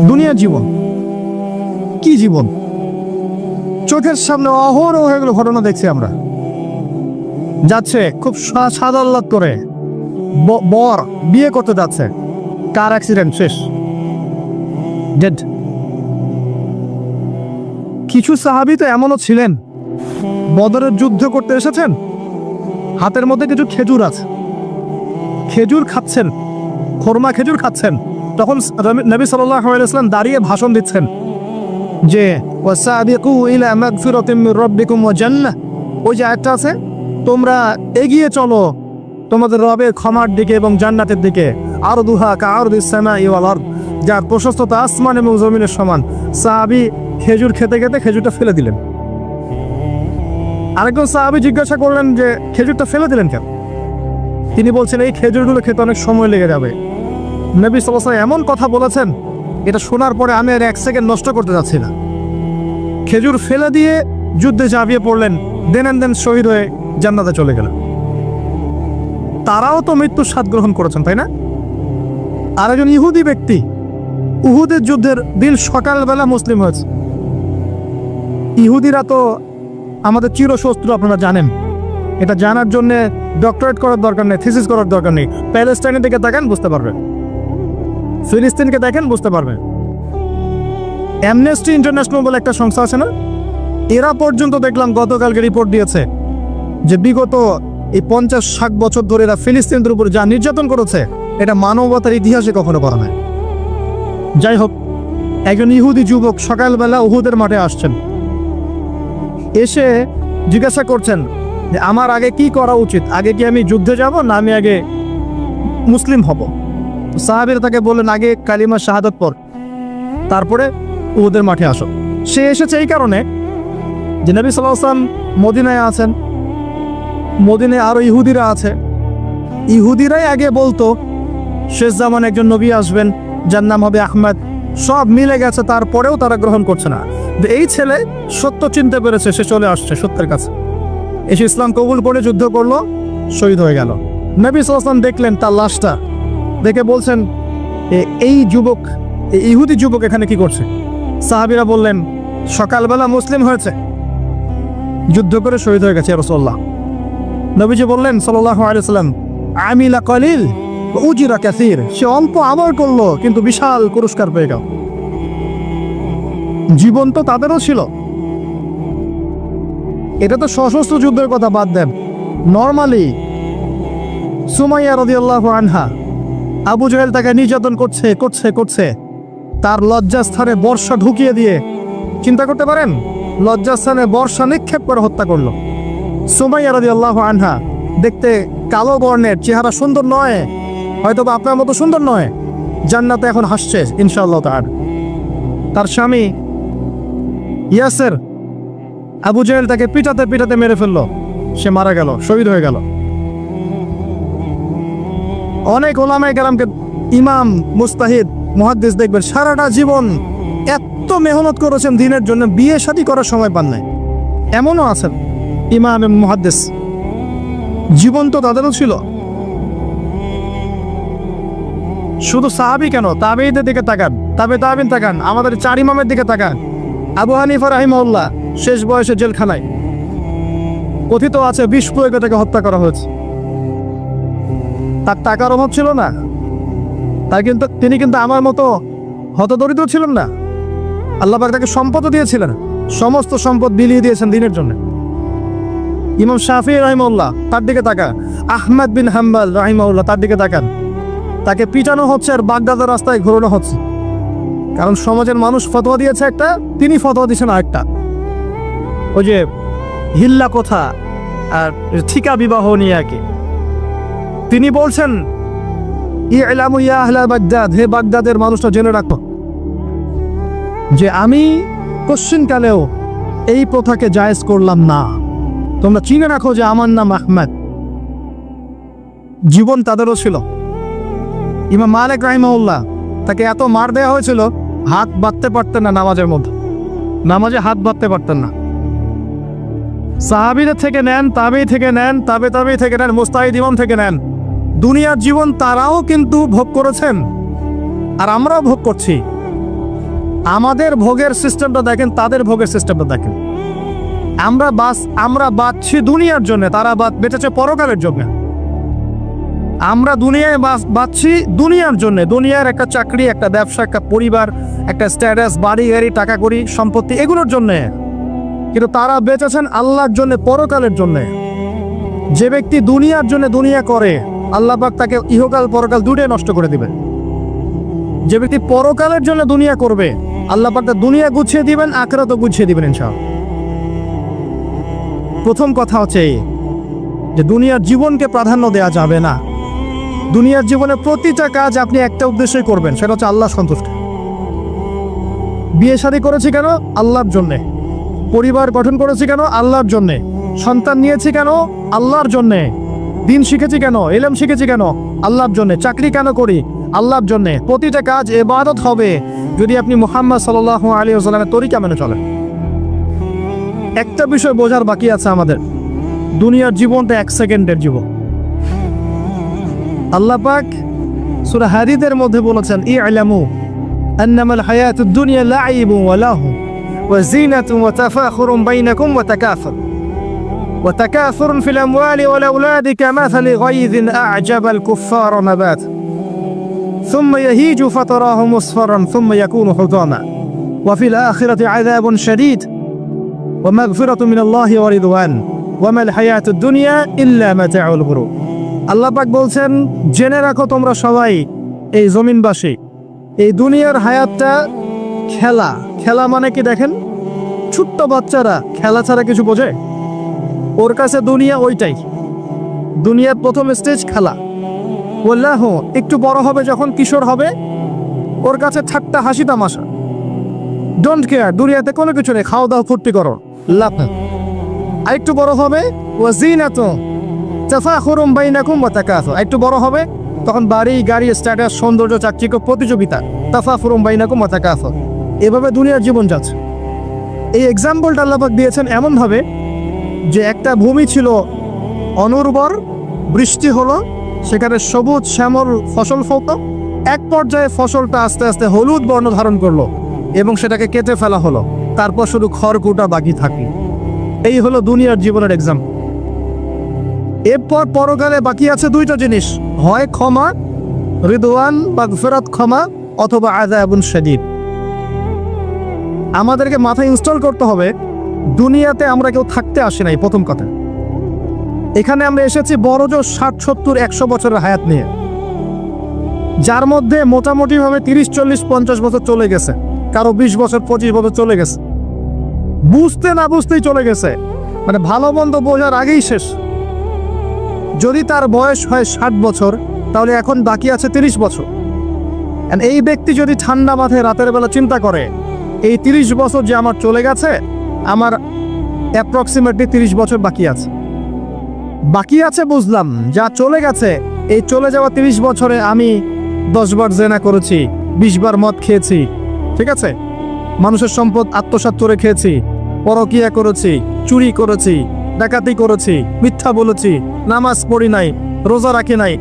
দুনিয়ার জীবন কি জীবন, চোখের সামনে অহরহ এগুলো ঘটনা দেখছি আমরা। যাচ্ছে খুব সাদাল্লাদ করে বর বিয়ে করতে যাচ্ছে, কার অ্যাক্সিডেন্ট, শেষ, ডেড। কিছু সাহাবী তো এমনও ছিলেন, বদরের যুদ্ধ করতে এসেছেন, হাতের মধ্যে কিছু খেজুর আছে, খেজুর খাচ্ছেন, খোরমা খেজুর খাচ্ছেন। তখন নবী সাল্লাল্লাহু আলাইহি ওয়াসাল্লাম দাঁড়িয়ে ভাষণ দিচ্ছেন যে ওয়াসাবিকু ইলা মাগফিরাতিম মির রাব্বিকুম ওয়া জান্নাহ। ওই যে আয়াতটা আছে, তোমরা এগিয়ে চলো তোমাদের রবের ক্ষমার দিকে এবং জান্নাতের দিকে। আরদুহা কাআরদিস সামাই ওয়াল আরদ, যার প্রশস্ততা আসমান এবং জমিনের সমান। সাহাবী খেজুর খেতে খেতে খেজুরটা ফেলে দিলেন। আরেকজন সাহাবী জিজ্ঞাসা করলেন যে খেজুরটা ফেলে দিলেন কেন? তিনি বলছেন এই খেজুরগুলো খেতে অনেক সময় লেগে যাবে। নবী সাল্লাল্লাহু আলাইহি ওয়াসাল্লাম এমন কথা বলেছেন, এটা শোনার পরে আমি আর এক সেকেন্ড নষ্ট করতে যাচ্ছি না। খেজুর ফেলে দিয়ে যুদ্ধে ঝাঁপিয়ে পড়লেন, দেন শহীদ হয়ে জান্নাতে চলে গেলেন। তারাও তো মৃত্যুর স্বাদ গ্রহণ করেছেন, তাই না? আর একজন ইহুদি ব্যক্তি উহুদের যুদ্ধের দিন সকালবেলা মুসলিম হয়েছে। ইহুদিরা তো আমাদের চিরশত্রু, আপনারা জানেন। এটা জানার জন্য ডক্টরেট করার দরকার নেই, থিসিস করার দরকার নেই। প্যালেস্টাইনের দিকে দেখেন বুঝতে পারবেন, ফিলিস্তিনকে দেখেন বুঝতে পারবেন। অ্যামনেস্টি ইন্টারন্যাশনাল বলে একটা সংস্থা আছে না, এরা পর্যন্ত দেখলাম গতকালকে রিপোর্ট দিয়েছে যে বিগত এই 50-60 বছর ধরে এরা ফিলিস্তিনদের উপর যা নির্যাতন করেছে, এটা মানবতার ইতিহাসে কখনো করা নাই। যাই হোক, একজন ইহুদি যুবক সকালবেলা উহুদের মাঠে আসছেন, এসে জিজ্ঞাসা করছেন যে আমার আগে কি করা উচিত, আগে কি আমি যুদ্ধে যাব না আমি আগে মুসলিম হব? সাহাবীরা তাকে বললেন আগে কালিমা শাহাদাত পড়, তারপরে উহুদের মাঠে আসো। সে এসেছে এই কারণে যে নবী সাল্লাল্লাহু আলাইহি ওয়াসাল্লাম মদিনায় আছেন, মদিনায় আরো ইহুদিরা আছে। ইহুদিরাই আগে বলতো শেষ জামানে একজন নবী আসবেন, যার নাম হবে আহমদ। সব মিলে গেছে, তারপরেও তারা গ্রহণ করছে না। এই ছেলে সত্য চিনতে পেরেছে, সে চলে আসছে সত্যের কাছে, এসে ইসলাম কবুল করে যুদ্ধ করলো, শহীদ হয়ে গেল। নবী সাল্লাল্লাহু আলাইহি ওয়াসাল্লাম দেখলেন তার লাশটা, দেখে বলছেন এই যুবক, এই ইহুদি যুবক এখানে কি করছে? সাহাবীরা বললেন সকালবেলা মুসলিম হয়েছে, যুদ্ধ করে শহীদ হয়ে গেছে ইয়া রাসূলুল্লাহ। নবীজি বললেন সাল্লাল্লাহু আলাইহি ওয়াসাল্লাম আমিলা কলিল ওয়া উজিরা কাসীর, সে অল্প আমল করলো কিন্তু বিশাল পুরস্কার পেয়ে গেল। জীবন তো তাদেরও ছিল। এটা তো সশস্ত্র যুদ্ধের কথা বাদ দেন, নরমালি সুমাইয়া রাদিয়াল্লাহু আনহা, আবু জাহেল তাকে নির্যাতন করছে, তার লজ্জাস্থানে বর্ষা ঢুকিয়ে দিয়ে, চিন্তা করতে পারেন, লজ্জাস্থানে বর্ষা নিক্ষেপ করে হত্যা করলো। সুমাইয়া রাদিয়াল্লাহু আনহা দেখতে কালো বর্ণের, চেহারা সুন্দর নয়, হয়তো বা আপনার মতো সুন্দর নয়, জান্নাতে এখন হাসছে ইনশাআল্লাহ তাআলা। তার স্বামী ইয়াসের, আবু জাহেল তাকে পিটাতে মেরে ফেললো, সে মারা গেল, শহীদ হয়ে গেল। অনেক ওলামায়ে কেরামকে, ইমাম, মুজতাহিদ, মুহাদ্দিস দেখবেন সারাটা জীবন এত মেহনত করেছেন দ্বীনের জন্য, বিয়ে শাদী করার সময় পান নাই। এমনও আছেন ইমাম এবং মুহাদ্দিস, জীবন তো তাদেরও ছিল। শুধু সাহাবী কেন, তাবেঈদের দিকে তাকান, তাবেঈন তাকান, আমাদের 4 ইমামের দিকে তাকান। আবু হানিফা রাহিমাহুল্লাহ শেষ বয়সে জেলখানায়, কথিত আছে বিষ প্রয়োগে তাকে হত্যা করা হয়েছে। তার টাকার অভাব ছিল না, তিনি কিন্তু আমার মতো হতদরিদ্র ছিলেন না। আল্লাহ পাক তাকে সম্পদও দিয়েছিলেন, সমস্ত সম্পদ বিলিয়ে দিয়েছেন দ্বীনের জন্য। ইমাম শাফিঈ রাহিমাহুল্লাহ, তার দিকে তাকান। আহমদ বিন হাম্বল রাহিমাহুল্লাহ, তার দিকে তাকান। তাকে পিটানো হচ্ছে আর বাগদাদের রাস্তায় ঘোরানো হচ্ছে, কারণ সমাজের মানুষ ফতোয়া দিয়েছে একটা, তিনি ফতোয়া দিয়েছেন আরেকটা। ওই যে হিল্লা কথা আর ঠিকা বিবাহ নিয়ে আর কি, তিনি বলছেন ইলামু ইয়া আহলা বাগদাদ, হে বাগদাদের মানুষটা জেনে রাখো যে আমি কোশ্চিনকালেও এই প্রথাকে জায়েজ করলাম না। তোমরা চিনে রাখো যে আমার নাম আহমদ। জীবন তাদেরও ছিল। ইমাম মালিক রাহিমাহুল্লাহ, তাকে এত মার দেওয়া হয়েছিল, হাত বাঁধতে পারতেন না নামাজের মধ্যে, নামাজে হাত বাঁধতে পারতেন না। সাহাবীদের থেকে নেন, তাবেঈ থেকে নেন, তাবেঈ থেকে নেন, মুজতাহিদ ইমাম থেকে নেন, দুনিয়ার জীবন তারাও কিন্তু ভোগ করেছেন আর আমরাও ভোগ করছি। আমাদের ভোগের সিস্টেমটা দেখেন, তাদের ভোগের সিস্টেমটা দেখেন। আমরা বাঁচছি দুনিয়ার জন্য, তারা বেঁচেছে পরকালের জন্য। আমরা দুনিয়ায় বাঁচছি দুনিয়ার জন্য, দুনিয়ার একটা চাকরি, একটা ব্যবসা, একটা পরিবার, একটা স্ট্যাটাস, বাড়ি গাড়ি, টাকা কড়ি, সম্পত্তি, এগুলোর জন্যে। কিন্তু তারা বেঁচেছেন আল্লাহর জন্য, পরকালের জন্য। যে ব্যক্তি দুনিয়ার জন্য দুনিয়া করে, আল্লাহ পাক তাকে ইহকাল পরকাল দুটোই নষ্ট করে দিবে। যে ব্যক্তি পরকালের জন্য দুনিয়া করবে, আল্লাহ পাক তার দুনিয়া গুছিয়ে দিবেন, আখিরাতও গুছিয়ে দিবেন ইনশাআল্লাহ। প্রথম কথা হচ্ছে এই যে দুনিয়ার জীবনকে প্রাধান্য দেওয়া যাবে না। দুনিয়ার জীবনে প্রতিটা কাজ আপনি একটা উদ্দেশ্যই করবেন, সেটা হচ্ছে আল্লাহ সন্তুষ্ট। বিয়ে শাদী করেছি কেন? আল্লাহর জন্যে। পরিবার গঠন করেছি কেন? আল্লাহর জন্যে। সন্তান নিয়েছি কেন? আল্লাহর জন্যে। দিন শিখেছি কেন? ইলম শিখেছি কেন? আল্লাহর জন্যে। চাকরি কেন করি? আল্লাহর জন্যে। প্রতিটা কাজ ইবাদত হবে যদি আপনি মুহাম্মদ সাল্লাল্লাহু আলাইহি ওয়াসাল্লামের তরিকা মেনে চলেন। একটা বিষয় বোঝার বাকি আছে আমাদের, দুনিয়ার জীবনটা 1 সেকেন্ডের জীবন। আল্লাহ পাক সূরা হাদীদের মধ্যে বলেছেন, ই'লামু আন্নামাল হায়াতুদ দুনিয়া লা'iবুন ওয়া লাহু ওয়া যিনাতুন ওয়া তাফাখুরুন বাইনাকুম ওয়া তাকাসুরুন ফিল আমওয়ালি ওয়াল আওলাদি কামাসালি গায়যিন আ'জাবাল কুফফারা নাবাত ثم يهيج فتراه مصفرا ثم يكون حطاما وفي الآخرة عذاب شديد ومغفرة من الله ورضوان وما الحياة الدنيا إلا متاع الغرور। আল্লাহ পাক বলছেন, জেনে রাখো তোমরা সবাই, এই জমিনবাসী, এই দুনিয়ার হায়াতটা খেলা। খেলা মানে কি দেখেন, ছোট্ট বাচ্চারা খেলা ছাড়া কিছু বোঝে? ওর কাছে দুনিয়া ওইটাই। দুনিয়ার প্রথম স্টেজ খেলা। বললাহ একটু বড় হবে, যখন কিশোর হবে, ওর কাছে ঠাট্টা হাসি তামাশা, ডোন্ট কেয়ার, দুনিয়াতে কোনো কিছু নেই, খাওয়া দাওয়া ফুর্তি করো, লাভ। আর একটু বড় হবে, ওয়াজিনাতুন তাফাখুরুন বাইনাকুম ওয়া তাকাসুর, একটু বড় হবে তখন বাড়ি গাড়ি, স্ট্যাটাস, সৌন্দর্য, চাকচিক্য, প্রতিযোগিতা, তাফাখুরুন বাইনাকুম ওয়া তাকাসুর। এভাবে দুনিয়ার জীবন যাচ্ছে। এই এক্সাম্পলটা আল্লাহ পাক দিয়েছেন এমনভাবে যে একটা ভূমি ছিল অনুর্বর, বৃষ্টি হলো, সেখানে সবুজ শ্যামল ফসল ফলত, এক পর্যায়ে ফসলটা আস্তে আস্তে হলুদ বর্ণ ধারণ করলো এবং সেটাকে কেটে ফেলা হলো, তারপর শুধু খড়কুটা বাকি থাকলো। এই হলো দুনিয়ার জীবনের এক্সাম্পল। এরপর পরকালে বাকি আছে দুইটা জিনিস, হয় ক্ষমা, রিদওয়ান বা ফেরত ক্ষমা, অথবা আযাবুন শাদীদ। আমাদেরকে মাথায় ইনস্টল করতে হবে, দুনিয়াতে আমরা কেউ থাকতে আসি নাই। প্রথম কথা, এখানে আমরা এসেছি বড়জোর 60, 70, 100 বছরের হায়াত নিয়ে, যার মধ্যে মোটামুটি ভাবে 30, 40, 50 বছর চলে গেছে, কারো 20 বছর, 25 বছর চলে গেছে, বুঝতে না বুঝতেই চলে গেছে, মানে ভালো মন্দ বোঝার আগেই শেষ। যদি তার বয়স হয় 60 বছর, তাহলে এখন বাকি আছে 30 বছর। এই ব্যক্তি যদি ঠান্ডা মাথায় রাতের বেলা চিন্তা করে, এই 30 বছর যে আমার চলে গেছে, আমার অ্যাপ্রক্সিমেটলি 30 বছর বাকি আছে। বাকি আছে বুঝলাম, যা চলে গেছে, এই চলে যাওয়া 30 বছরে আমি 10 বার জেনা করেছি, 20 বার মদ খেয়েছি, ঠিক আছে, মানুষের সম্পদ আত্মসাৎ করে খেয়েছি, পরকিয়া করেছি, চুরি করেছি, ডাকাতি করেছি, মিথ্যা বলেছি, নামাজ পড়ি নাই, রোজা রাখি নাই।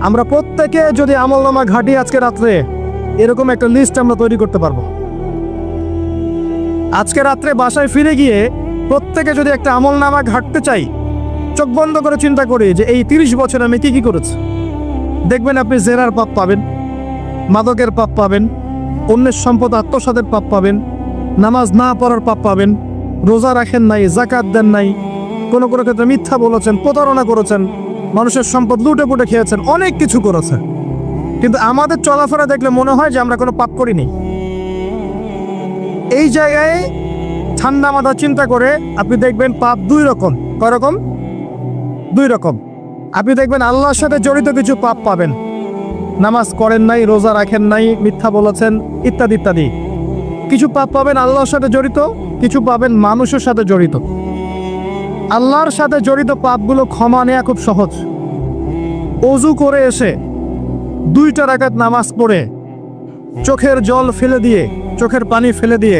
আমরা প্রত্যেকে যদি আমলনামা ঘাটি আজকে রাত্রে, এরকম একটা লিস্ট আমরা তৈরি করতে পারবো। আজকে রাত্রে বাসায় ফিরে গিয়ে প্রত্যেকে যদি একটা আমলনামা ঘাটতে চাই, চোখ বন্ধ করে চিন্তা করি যে এই 30 বছর আমি কি কি করেছি, দেখবেন আপনি জেনার পাপ পাবেন, মাদকের পাপ পাবেন, অন্যের সম্পদ আত্মসাতের পাপ পাবেন, নামাজ না পড়ার পাপ পাবেন, রোজা রাখেন নাই, যাকাত দেন নাই, কোনো কোনো ক্ষেত্রে মিথ্যা বলেছেন, প্রতারণা করেছেন, মানুষের সম্পদ লুটে পুটে খেয়েছেন, অনেক কিছু করেছেন। কিন্তু আমাদের চলাফেরা দেখলে মনে হয় যে আমরা কোনো পাপ করিনি। এই জায়গায় ঠান্ডা মাথা চিন্তা করে আপনি দেখবেন পাপ 2 রকম। কয় রকম? 2 রকম। আপনি দেখবেন আল্লাহর সাথে জড়িত কিছু পাপ পাবেন, নামাজ করেন নাই, রোজা রাখেন নাই, মিথ্যা বলেছেন, ইত্যাদি ইত্যাদি। কিছু পাপ পাবেন আল্লাহর সাথে জড়িত, কিছু পাবেন মানুষের সাথে জড়িত। আল্লাহর সাথে জড়িত পাপগুলো ক্ষমা নেওয়া খুব সহজ। ওযু করে এসে 2টা রাকাত নামাজ পড়ে চোখের জল ফেলে দিয়ে, চোখের পানি ফেলে দিয়ে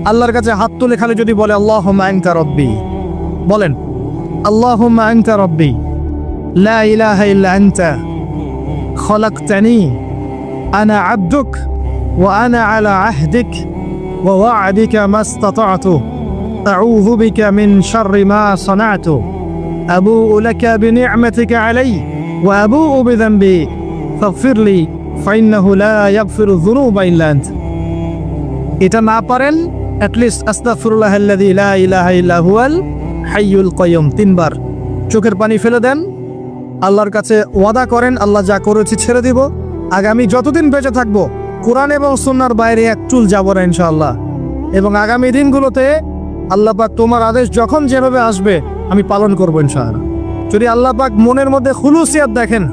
আল্লাহর কাছে হাত তুলে খালি যদি বলে আল্লাহুম্মা আনতা রাব্বি, বলেন আল্লাহুম্মা আনতা রাব্বি লা ইলাহা ইল্লা আনতা খলাকতানি আনা আবদুক ওয়া আনা আলা আহদিক ওয়া ওয়া'দিকা মাস্তাতা'তু আউযু বিকা মিন শাররি মা সানা'তু আবুউ লাকা বিনি'মাতিকা আলাইয়া ওয়া আবুউ বিযানবি ফাগফিরলি ফাইন্নাহু লা ইয়াগফিরু যুনুবা ইল্লা আনতা। এটা না পারেন অ্যাটলিস্ট আস্তাগফিরুল্লাহাল্লাযী লা ইলাহা ইল্লা হুয়াল হাইয়ুল কাইয়ুম 3 বার চোখের পানি ফেলে দেন, আল্লাহর কাছে ওয়াদা করেন আল্লাহ যা করেছি ছেড়ে দিব, আগামী যতদিন বেঁচে থাকবো কোরআন এবং সুন্নাহর বাইরে এক চুল যাব না ইনশাআল্লাহ। এবং আগামী দিনগুলোতে আল্লাহ পাক তোমার আদেশ যখন যেভাবে আসবে আমি পালন করবো ইনশাআল্লাহ। যদি আল্লাহ পাক মনের মধ্যে খুলুসিয়াত দেখেন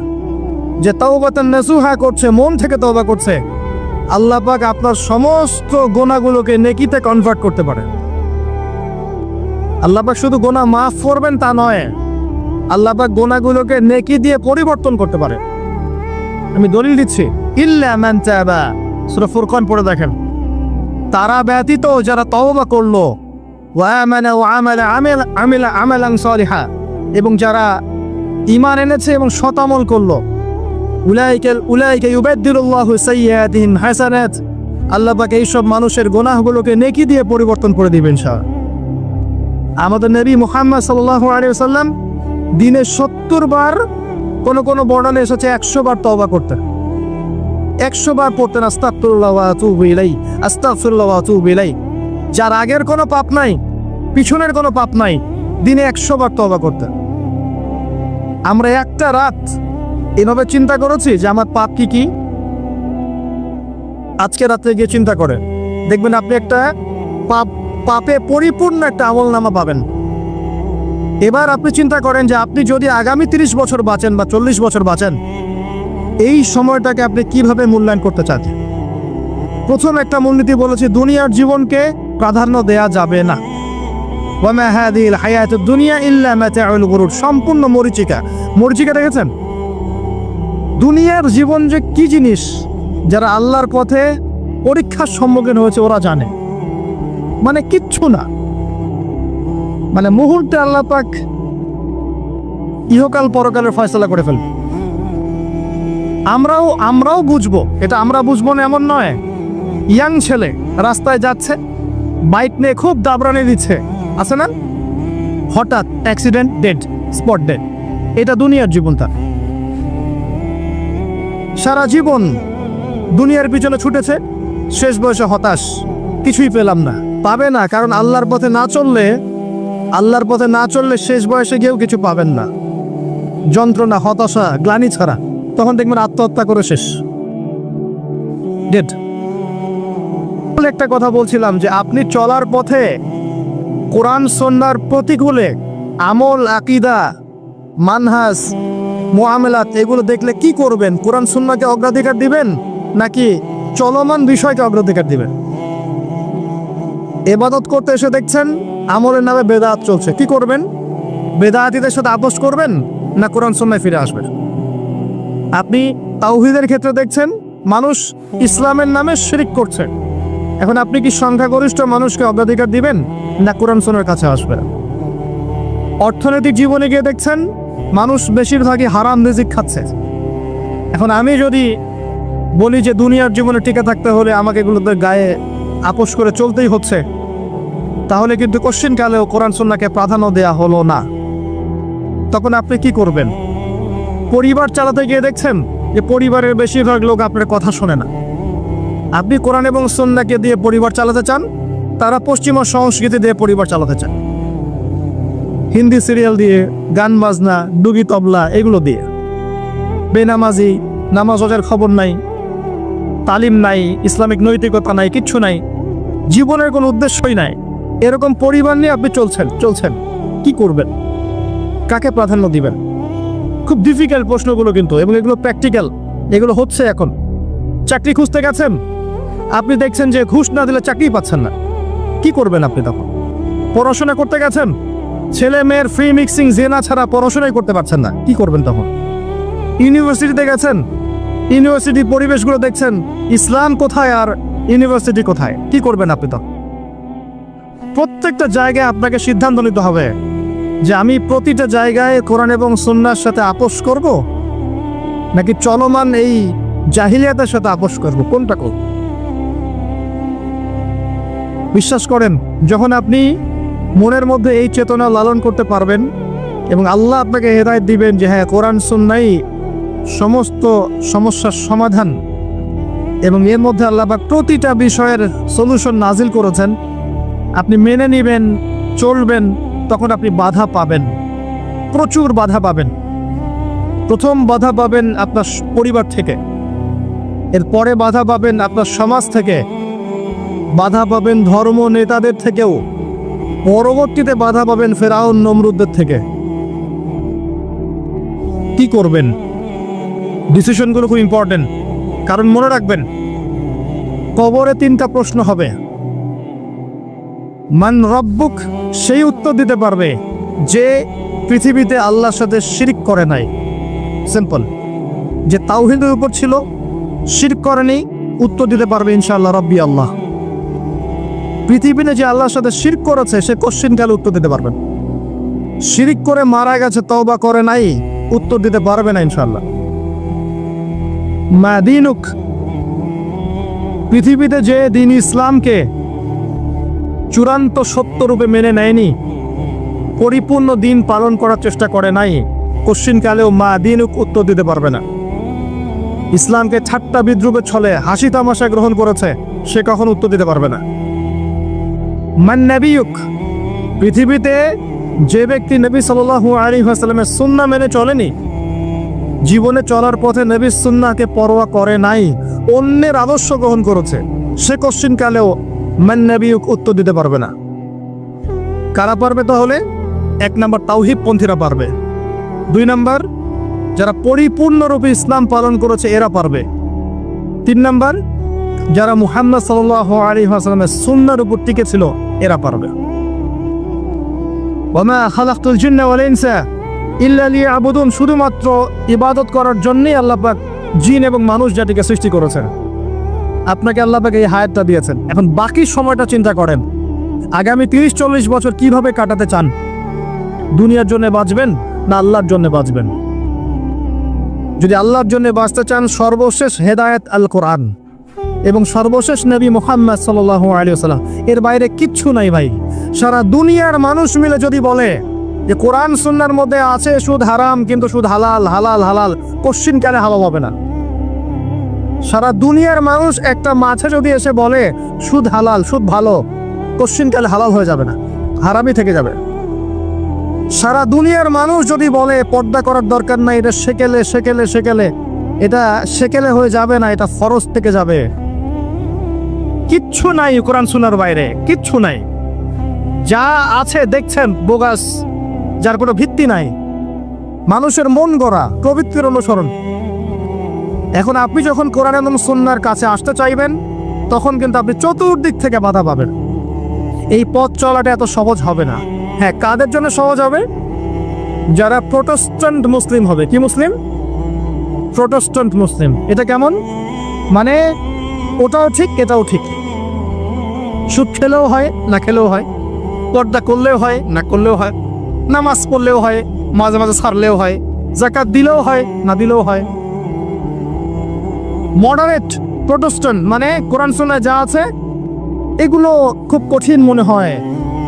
যে তাওবাতান নাসুহা করছে, মন থেকে তওবা করছে, আল্লাহ পাক আপনার সমস্ত গুনাহগুলোকে নেকিতে কনভার্ট করতে পারে। আল্লাহ পাক শুধু গুনাহ মাফ করবেন তা নয়, আল্লাহ পাক গুনাহগুলোকে নেকি দিয়ে পরিবর্তন করতে পারে। আমি দলিল দিচ্ছি, ইল্লা মান তাবা, সূরা ফুরকান পড়ে দেখেন, তারা ব্যতীত যারা তওবা করলো, ওয়া আমানা ওয়া আমিলা আমালান সালিহা, এবং যারা ঈমান এনেছে এবং সৎ আমল করলো, উলাইকা ইউবাদদিলুল্লাহু সাইয়্যাতিহিম হাসানাত, আল্লাহ পাক এই সব মানুষের গুনাহগুলোকে নেকি দিয়ে পরিবর্তন করে দিবেন ইনশাআল্লাহ। আমাদের নবী মুহাম্মদ সাল্লাল্লাহু আলাইহি ওয়াসাল্লাম দিনে 70 বার, কোন বর্ণনা এসেছে 100 বার তওবা করতেন, 100 বার পড়তেন আস্তাগফিরুল্লাহ ওয়া আতুবু ইলাইহি, আস্তাগফিরুল্লাহ ওয়া আতুবু ইলাইহি। যার আগের কোনো পাপ নাই, পিছনের কোনো পাপ নাই, দিনে 100 বার তওবা করতেন। আমরা একটা রাত এভাবে চিন্তা করেছি যে আমার পাপ কি কি, আজকে রাতে গিয়ে চিন্তা করেন, দেখবেন আপনি একটা পাপে পরিপূর্ণ একটা আমলনামা পাবেন। এবার আপনি চিন্তা করেন যে আপনি যদি আগামী 30 বছর বাঁচেন বা 40 বছর বাঁচেন, এই সময়টাকে আপনি কিভাবে মূল্যায়ন করতে চান। প্রথম একটা মূলনীতি বলেছি, দুনিয়ার জীবনকে প্রাধান্য দেয়া যাবে না। ওয়া মা হাযিহিল হায়াতুদ দুনিয়া ইল্লা মাতাউল গুরুর, সম্পূর্ণ মরিচিকা দেখেছেন? দুনিয়ার জীবন যে কি জিনিস, যারা আল্লাহর পথে পরীক্ষার সম্মুখীন হয়েছে ওরা জানে, মানে কিচ্ছু না, মানে মুহূর্তে আল্লাহ পাক ইহকাল পরকালের ফয়সালা করে ফেলবে। আমরাও বুঝবো, এটা আমরা বুঝবো না এমন নয়। ইয়াং ছেলে রাস্তায় যাচ্ছে, বাইক নিয়ে খুব দাবরানি দিচ্ছে, আছে না, হঠাৎ অ্যাক্সিডেন্ট, ডেড, স্পট ডেড। এটা দুনিয়ার জীবনটা। সারা জীবন দুনিয়ার পিছনে ছুটেছে, শেষ বয়সে হতাশ, কিছুই পেলাম না, পাবে না, কারণ আল্লাহর পথে না চললে শেষ বয়সে গিয়েও কিছু পাবেন না। যন্ত্রণা, হতাশা, গ্লানি ছাড়া, তখন দেখবেন আত্মহত্যা করে শেষ, ডেড। একটা কথা বলছিলাম যে আপনি চলার পথে কোরআন সুন্নাহর প্রতিকূলে আমল, আকীদা, মানহাজ, মুআমালাত এগুলো দেখলে কি করবেন? কোরআন সুন্নাহকে অগ্রাধিকার দিবেন নাকি চলমান বিষয়কে অগ্রাধিকার দিবেন? ইবাদত করতে এসে দেখছেন আমলের নামে বেদাত চলছে, কি করবেন? বেদাতীদের সাথে আপোষ করবেন না কোরআন সুন্নাহয় ফিরে আসবেন? আপনি তাওহীদের ক্ষেত্রে দেখছেন মানুষ ইসলামের নামে শিরক করছে, এখন আপনি কি সংখ্যাগরিষ্ঠ মানুষকে অগ্রাধিকার দিবেন না কোরআন সুন্নাহর কাছে আসবেন? অর্থনৈতিক জীবনে গিয়ে দেখছেন মানুষ বেশিরভাগই হারাম রিজিক খাচ্ছে। এখন আমি যদি বলি যে দুনিয়ার জীবনে টিকে থাকতে হলে আমাকে এগুলোতে গায়ে আপোষ করে চলতেই হচ্ছে, তাহলে কিন্তু কোশ্চিনকালেও কোরআন সুন্নাহকে প্রাধান্য দেয়া হলো না। তখন আপনি কি করবেন? পরিবার চালাতে গিয়ে দেখছেন যে পরিবারের বেশিরভাগ লোক আপনার কথা শোনে না। আপনি কোরআন এবং সুন্নাহকে দিয়ে পরিবার চালাতে চান, তারা পশ্চিমা সংস্কৃতি দিয়ে পরিবার চালাতে চান, হিন্দি সিরিয়াল দিয়ে, গান বাজনা, ডুগি তবলা এগুলো দিয়ে, বেনামাজি, নামাজ রোজার খবর নাই, তালিম নাই, ইসলামিক নৈতিকতা নাই, কিচ্ছু নাই, জীবনের কোনো উদ্দেশ্যই নাই। এরকম পরিবার নিয়ে আপনি চলছেন, কি করবেন? কাকে প্রাধান্য দিবেন? খুব ডিফিকাল্ট প্রশ্নগুলো কিন্তু, এবং এগুলো প্র্যাকটিক্যাল, এগুলো হচ্ছে। এখন চাকরি খুঁজতে গেছেন, আপনি দেখছেন যে ঘুষ না দিলে চাকরি পাচ্ছেন না, কি করবেন আপনি তখন? পড়াশোনা করতে গেছেন, ছেলে মেয়ের ফ্রি মিক্সিং, জেনা ছাড়া পড়াশোনাই করতে পারছেন না, কি করবেন তখন? ইউনিভার্সিটিতে গেছেন, ইউনিভার্সিটির পরিবেশগুলো দেখছেন, ইসলাম কোথায় আর ইউনিভার্সিটি কোথায়, কি করবেন আপনি তখন? প্রত্যেকটা জায়গায় আপনাকে সিদ্ধান্ত নিতে হবে যে আমি প্রতিটা জায়গায় কোরআন এবং সুন্নাহর সাথে আপোষ করব নাকি চলমান এই জাহিলিয়াতের সাথে আপোষ করব, কোনটা করব? বিশ্বাস করেন, যখন আপনি মনের মধ্যে এই চেতনা লালন করতে পারবেন এবং আল্লাহ আপনাকে হেদায়েত দিবেন যে হ্যাঁ কোরআন সুন্নাহই সমস্ত সমস্যার সমাধান এবং এর মধ্যে আল্লাহ পাক প্রতিটা বিষয়ের সলিউশন নাজিল করেছেন, আপনি মেনে নেবেন, চলবেন, তখন আপনি বাধা পাবেন, প্রচুর বাধা পাবেন। প্রথম বাধা পাবেন আপনার পরিবার থেকে, এরপরে বাধা পাবেন আপনার সমাজ থেকে, বাধা পাবেন ধর্ম নেতাদের থেকেও, পরবর্তীতে বাধা পাবেন ফেরাউন নমরুদদের থেকে। কি করবেন? ডিসিশনগুলো খুব ইম্পর্টেন্ট, কারণ মনে রাখবেন কবরে 3টা প্রশ্ন হবে। মান রব্বুক, সেই উত্তর দিতে পারবে যে পৃথিবীতে আল্লাহর সাথে শিরক করে নাই। সিম্পল, যে তাওহীদের উপর ছিল, শিরক করেনি, উত্তর দিতে পারবে ইনশাআল্লাহ রব্বি আল্লাহ। পৃথিবীতে যে আল্লাহর সাথে শিরক করেছে সে কোশ্চেন কালে উত্তর দিতে পারবেন। শিরক করে মারা গেছে, তওবা করে নাই, উত্তর দিতে পারবে না ইনশাআল্লাহ। মা দীনুক, পৃথিবীতে যে দিন ইসলামকে চূড়ান্ত সত্যরূপে মেনে নেয়নি, পরিপূর্ণ দিন পালন করার চেষ্টা করে নাই, কোশ্চিন কালেও মা দীনুক উত্তর দিতে পারবে না। ইসলামকে ঠাট্টা বিদ্রুপে ছলে হাসি তামাশা গ্রহণ করেছে, সে কখন উত্তর দিতে পারবে না। মান নবিয়ুক, পৃথিবীতে যে ব্যক্তি নবী সাল্লাল্লাহু আলাইহি ওয়াসাল্লামের সুন্নাহ মেনে চলেনি, জীবনে চলার পথে নবীর সুন্নাহকে পরোয়া করে নাই, অন্যের আদর্শ গ্রহণ করেছে, সে কোশ্চিন কালেও মান নবিয়ুক উত্তর দিতে পারবে না। কারা পারবে তাহলে? 1 নম্বর তাওহীদ পন্থীরা পারবে, 2 নম্বর যারা পরিপূর্ণরূপে ইসলাম পালন করেছে এরা পারবে, 3 নম্বর যারা মুহাম্মদ সাল্লাল্লাহু আলাইহি ওয়াসাল্লামের সুন্নাহর উপর টিকে ছিল এরা পারবে। ওয়ামা খালাকতুল জিন্না ওয়াল ইনসা ইল্লা লিয়াবুদুন, শুধুমাত্র ইবাদত করার জন্যই আল্লাহ পাক জিন এবং মানুষ জাতিকে সৃষ্টি করেছেন। আপনাকে আল্লাহ পাক এই হায়াতটা দিয়েছেন, এখন বাকি সময়টা চিন্তা করেন আগামী 30-40 বছর কিভাবে কাটাতে চান। দুনিয়ার জন্য বাঁচবেন না আল্লাহর জন্য বাঁচবেন? যদি আল্লাহর জন্য বাঁচতে চান, সর্বশেষ হেদায়েত আল কোরআন এবং সর্বশেষ নবী মুহাম্মদ সাল্লাল্লাহু আলাইহি ওয়াসাল্লাম, এর বাইরে কিচ্ছু নাই ভাই। সারা দুনিয়ার মানুষ মিলে যদি বলে যে কোরআন সুন্নাহর মধ্যে আছে সুদ হারাম কিন্তু সুদ হালাল, হালাল হালাল, কোশ্চিন কালে হালাল হবে না। সারা দুনিয়ার মানুষ একটা মাঝে যদি এসে বলে সুদ হালাল, সুদ ভালো, কোশ্চিন কালে হালাল হয়ে যাবে না, হারামই থেকে যাবে। সারা দুনিয়ার মানুষ যদি বলে পর্দা করার দরকার নাই, এটা সেকেলে সেকেলে সেকেলে, এটা সেকেলে হয়ে যাবে না, এটা ফরজ থেকে যাবে। কিচ্ছু নাই কোরআন সুন্নাহর বাইরে, কিচ্ছু নাই। যা আছে দেখছেন বোগাস, যার কোনো ভিত্তি নাই, মানুষের মন গড়া প্রবৃত্তির অনুসরণ। এখন আপনি যখন কোরআন এবং সুন্নাহর কাছে আসতে চাইবেন, তখন কিন্তু আপনি চতুর্দিক থেকে বাধা পাবেন। এই পথ চলাটা এত সহজ হবে না। হ্যাঁ, কাদের জন্য সহজ হবে? যারা প্রোটেস্ট্যান্ট মুসলিম হবে। কি মুসলিম? প্রোটেস্ট্যান্ট মুসলিম। এটা কেমন? মানে ওটাও ঠিক এটাও ঠিক, সুদ খেলেও হয় না খেলেও হয়, পর্দা করলেও হয় না করলেও হয়, নামাজ পড়লেও হয়, মাঝে মাঝে ছাড়লেও হয়, যাকাত দিলেও হয় না দিলেও হয়। মডারেট প্রোটেস্ট্যান্ট মানে কোরআন সুন্নাহয় যা আছে এগুলো খুব কঠিন মনে হয়,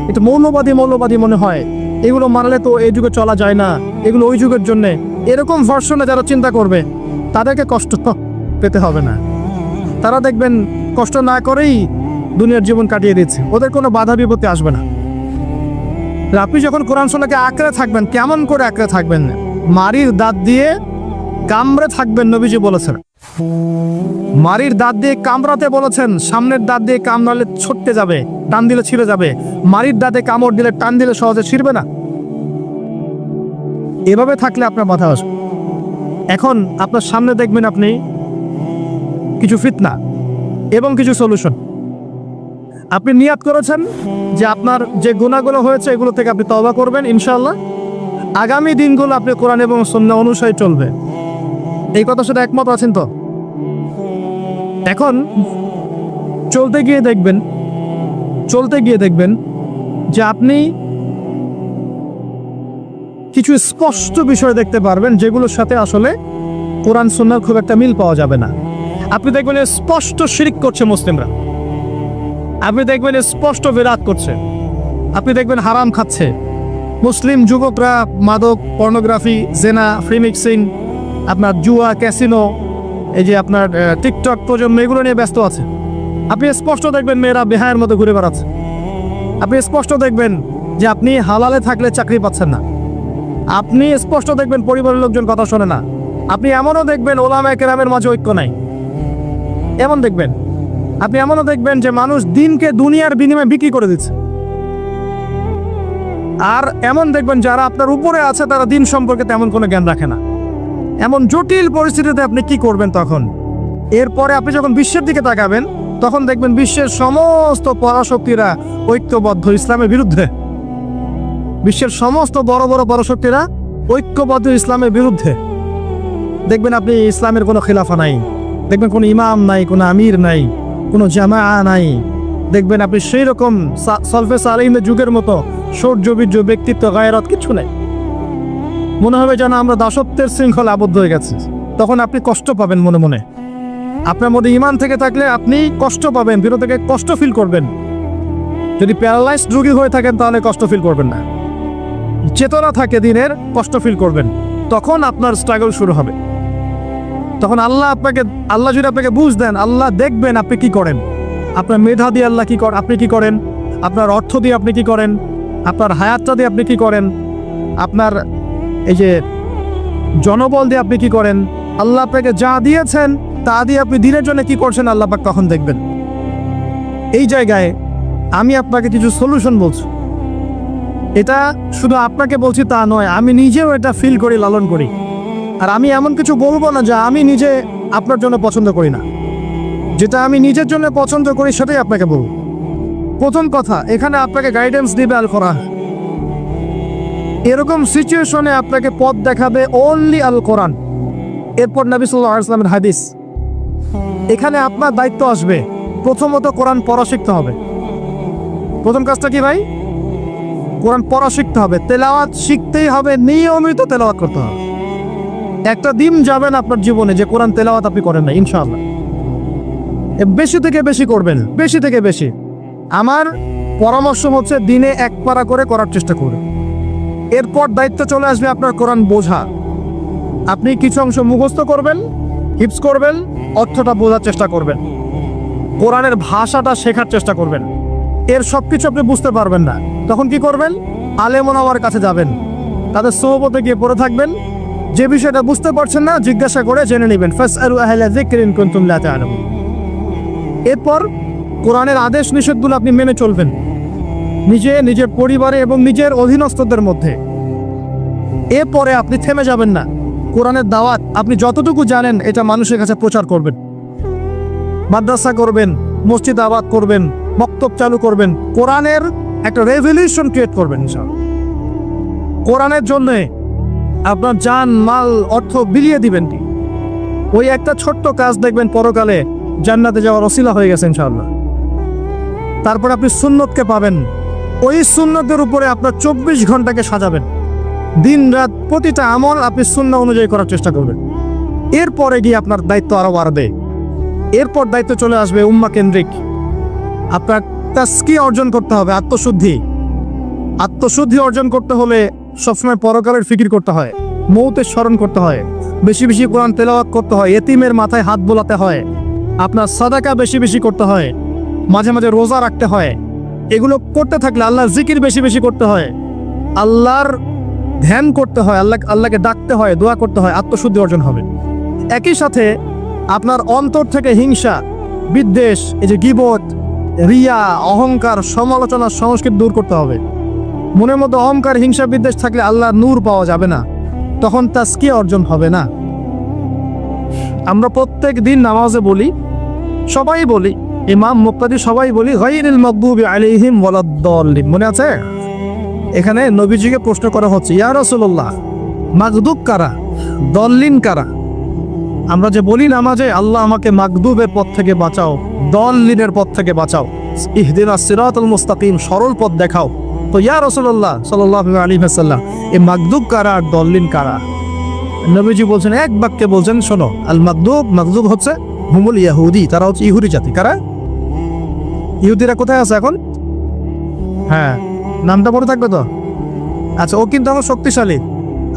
একটু মৌলবাদী মনে হয়, এগুলো মানলে তো এই যুগে চলা যায় না, এগুলো ওই যুগের জন্যে, এরকম ভার্সনে যারা চিন্তা করবে তাদেরকে কষ্ট পেতে হবে না। তারা দেখবেন কষ্ট না করেই দুনিয়ার জীবন কাটিয়ে দিচ্ছে, ওদের কোনো বাধা বিপত্তি আসবে না। আপনি যখন কোরআন সুন্নাহকে আঁকড়ে থাকবেন, কেমন করে আঁকড়ে থাকবেন? মারির দাঁত দিয়ে কামড়ে থাকবেন, নবীজি বলেছেন। মারির দাঁত দিয়ে কামড়াতে বলেছেন, সামনের দাঁত দিয়ে কামড়ালে ছুটতে যাবে, টান দিলে ছিঁড়ে যাবে। মারির দাঁতে কামড় দিলে, টান দিলে সহজে ছিঁড়বে না। এভাবে থাকলে আপনার মাথা আসবে। এখন আপনার সামনে দেখবেন আপনি কিছু ফিতনা এবং কিছু সলিউশন। আপনি নিয়াত করেছেন যে আপনার যে গুনাহগুলো হয়েছে এগুলো থেকে আপনি তওবা করবেন ইনশাআল্লাহ। আগামী দিনগুলো আপনি কোরআন এবং সুন্নাহ অনুসারে চলবে, এই কথার সাথে একমত আছেন তো? এখন চলতে গিয়ে দেখবেন যে আপনি কিছু স্পষ্ট বিষয় দেখতে পারবেন যেগুলোর সাথে আসলে কোরআন সুন্নাহর খুব একটা মিল পাওয়া যাবে না। আপনি দেখবেন স্পষ্ট শিরক করছে মুসলিমরা, আপনি দেখবেন স্পষ্ট বিরাট করছে, আপনি দেখবেন হারাম খাচ্ছে। মুসলিম যুবকরা মাদক, পর্নোগ্রাফি, জেনা, ফ্রি মিক্সিং, আপনার জুয়া, ক্যাসিনো, এই যে আপনার টিকটক প্রজন্ম, এগুলো নিয়ে ব্যস্ত আছে। আপনি স্পষ্ট দেখবেন মেয়েরা বেহায়ের মতো ঘুরে বেড়াচ্ছে। আপনি স্পষ্ট দেখবেন যে আপনি হালালে থাকলে চাকরি পাচ্ছেন না। আপনি স্পষ্ট দেখবেন পরিবারের লোকজন কথা শোনে না। আপনি এমনও দেখবেন ওলামায়ে কেরামের মাঝে ঐক্য নাই, এমন দেখবেন। আপনি এমনও দেখবেন যে মানুষ দিনকে দুনিয়ার বিনিময়ে বিক্রি করে দিচ্ছে। আর এমন দেখবেন যারা আপনার উপরে আছে তারা দিন সম্পর্কে তেমন কোনো জ্ঞান রাখে না। এমন জটিল পরিস্থিতিতে আপনি কি করবেন তখন? এরপরে আপনি যখন বিশ্বের দিকে তাকাবেন তখন দেখবেন বিশ্বের সমস্ত পরাশক্তিরা ঐক্যবদ্ধ ইসলামের বিরুদ্ধে। বিশ্বের সমস্ত বড় বড় পরাশক্তিরা ঐক্যবদ্ধ ইসলামের বিরুদ্ধে। দেখবেন আপনি ইসলামের কোনো খিলাফা নাই, দেখবেন কোনো ইমাম নাই, কোনো আমির নাই, কোনো জামাআ নাই। দেখবেন আপনি সেই রকম সলফে সালেহিনের যুগের মতো সৌর্যবীর্য, ব্যক্তিত্ব, গায়রত কিছু নেই। মনে হবে যেন আমরা দাসত্বের শৃঙ্খলা আবদ্ধ হয়ে গেছি। তখন আপনি কষ্ট পাবেন মনে মনে। আপনার মধ্যে ইমান থেকে থাকলে আপনি কষ্ট পাবেন, ভিতর থেকে কষ্ট ফিল করবেন। যদি প্যারালাইজড রোগী হয়ে থাকেন তাহলে কষ্ট ফিল করবেন না। চেতনা থাকে দিনের, কষ্ট ফিল করবেন। তখন আপনার স্ট্রাগল শুরু হবে। তখন আল্লাহ যদি আপনাকে বুঝ দেন, আল্লাহ দেখবেন আপনি কি করেন। আপনার মেধা দিয়ে আল্লাহ কি করেন, আপনি কি করেন, আপনার অর্থ দিয়ে আপনি কি করেন, আপনার হায়াতটা দিয়ে আপনি কি করেন, আপনার এই যে জনবল দিয়ে আপনি কি করেন, আল্লাহ আপনাকে যা দিয়েছেন তা দিয়ে আপনি দিনের জন্য কি করছেন, আল্লাহ পাক তখন দেখবেন। এই জায়গায় আমি আপনাকে কিছু সলিউশন বলছি। এটা শুধু আপনাকে বলছি তা নয়, আমি নিজেও এটা ফিল করি, লালন করি। আর আমি এমন কিছু বলবো না যা আমি নিজে আপনার জন্য পছন্দ করি না। যেটা আমি নিজের জন্য পছন্দ করি সেটাই আপনাকে বলবো। প্রথম কথা, এখানে আপনাকে গাইডেন্স দিবে আল কোরআন। এরকম সিচুয়েশনে আপনাকে পথ দেখাবে অনলি আল কোরআন। এরপর নবী সাল্লাল্লাহু আলাইহি ওয়াসাল্লামের হাদিস। এখানে আপনার দায়িত্ব আসবে প্রথমত কোরআন পড়া শিখতে হবে। প্রথম কাজটা কি ভাই? কোরআন পড়া শিখতে হবে, তেলাওয়াত শিখতেই হবে, নিয়মিত তেলাওয়াত করতে হবে। একটা দিন যাবেন আপনার জীবনে যে কোরআন তেলাওয়াত আপনি করেন না, ইনশাআল্লাহ। বেশি থেকে বেশি করবেন, বেশি থেকে বেশি। আমার পরামর্শ হচ্ছে দিনে এক পারা করে করার চেষ্টা করুন। এরপর দায়িত্ব চলে আসবে আপনার কোরআন বোঝা। আপনি কিছু অংশ মুখস্থ করবেন, হিফজ করবেন, অর্থটা বোঝার চেষ্টা করবেন, কোরআনের ভাষাটা শেখার চেষ্টা করবেন। এর সব কিছু আপনি বুঝতে পারবেন না, তখন কি করবেন? আলেম ওলামার কাছে যাবেন, তাদের সোহবতে গিয়ে পড়ে থাকবেন। যে বিষয়টা বুঝতে পারছেন না জিজ্ঞাসা করে জেনে নেবেন। ফাসআলু আহলা যিকরি ইন কুনতুম লা তা'লামুন। এরপর কোরআনের আদেশ নিষেধগুলো আপনি মেনে চলবেন, নিজের পরিবারে এবং নিজের অধীনস্থদের মধ্যে। এরপরে আপনি থেমে যাবেন না। কোরআনের দাওয়াত আপনি যতটুকু জানেন এটা মানুষের কাছে প্রচার করবেন। মাদ্রাসা করবেন, মসজিদ আবাদ করবেন, বক্তব্য চালু করবেন, কোরআনের একটা রেভলিউশন ক্রিয়েট করবেন ইনশাআল্লাহ। কোরআনের জন্য আপনার জান, মাল, অর্থ বিলিয়ে দিবেন। ওই একটা ছোট্ট কাজ দেখবেন পরকালে জান্নাতে যাওয়ার ওসিলা হয়ে গেছে ইনশাআল্লাহ। তারপর আপনি সুন্নতকে পাবেন। ওই সুন্নতের উপরে আপনার 24 ঘন্টাকে সাজাবেন। দিন রাত প্রতিটা আমল আপনি সুন্নাহ অনুযায়ী করার চেষ্টা করবেন। এরপরে গিয়ে আপনার দায়িত্ব আরো বাড়বে। এরপর দায়িত্ব চলে আসবে উম্মাহ কেন্দ্রিক। আপনার তাজকিয়া অর্জন করতে হবে, আত্মশুদ্ধি। আত্মশুদ্ধি অর্জন করতে হলে সবসময় পরকালের ফিকির করতে হয়, মৌতের স্মরণ করতে হয়, বেশি বেশি কোরআন তেলাওয়াত করতে হয়, এতিমের মাথায় হাত বোলাতে হয়, আপনার সাদাকা বেশি বেশি করতে হয়, মাঝে মাঝে রোজা রাখতে হয়। এগুলো করতে থাকলে আল্লাহর জিকির বেশি বেশি করতে হয়, আল্লাহর ধ্যান করতে হয়, আল্লাহকে ডাকতে হয়, দোয়া করতে হয়, আত্মশুদ্ধি অর্জন হবে। একই সাথে আপনার অন্তর থেকে হিংসা, বিদ্বেষ, এই যে গীবত, রিয়া, অহংকার, সমালোচনা, সংস্কৃতি দূর করতে হবে। মনের মধ্যে অহংকার, হিংসা, বিদ্বেষ থাকলে আল্লাহর নূর পাওয়া যাবে না, তখন তাজকিয়া অর্জন হবে না। আমরা প্রত্যেক দিন নামাজে বলি, সবাই বলি, ইমাম, মুক্তাদি সবাই বলি, গায়রিল মাগদুবি আলাইহিম ওয়ালাদ-দাল্লিন। মনে আছে? এখানে নবীজিকে প্রশ্ন করা হচ্ছে, ইয়া রাসূলুল্লাহ, মাগদুব কারা, দল্লিন কারা? আমরা যে বলি নামাজে, আল্লাহ আমাকে মাগদুবের পথ থেকে বাঁচাও, দল্লিনের পথ থেকে বাঁচাও, ইহদিনাস সিরাতাল মুস্তাকিম, সরল পথ দেখাও। তো ইয়া রাসূলুল্লাহ সাল্লাল্লাহু আলাইহি ওয়াসাল্লাম, এই মাগদুব কারা আর দল্লিন কারা? নবীজি বলছেন, এক বাক্যে বলছেন, শোনো, আল মাগদুব, মাগদুব হচ্ছে হুমুল ইয়াহুদি, তারা হচ্ছে ইহুদি জাতি। কারা? ইহুদিরা কোথায় আছে এখন? হ্যাঁ, নামটা পড়ে থাকবে তো। আচ্ছা, ও কিন্তু আমার শক্তিশালী,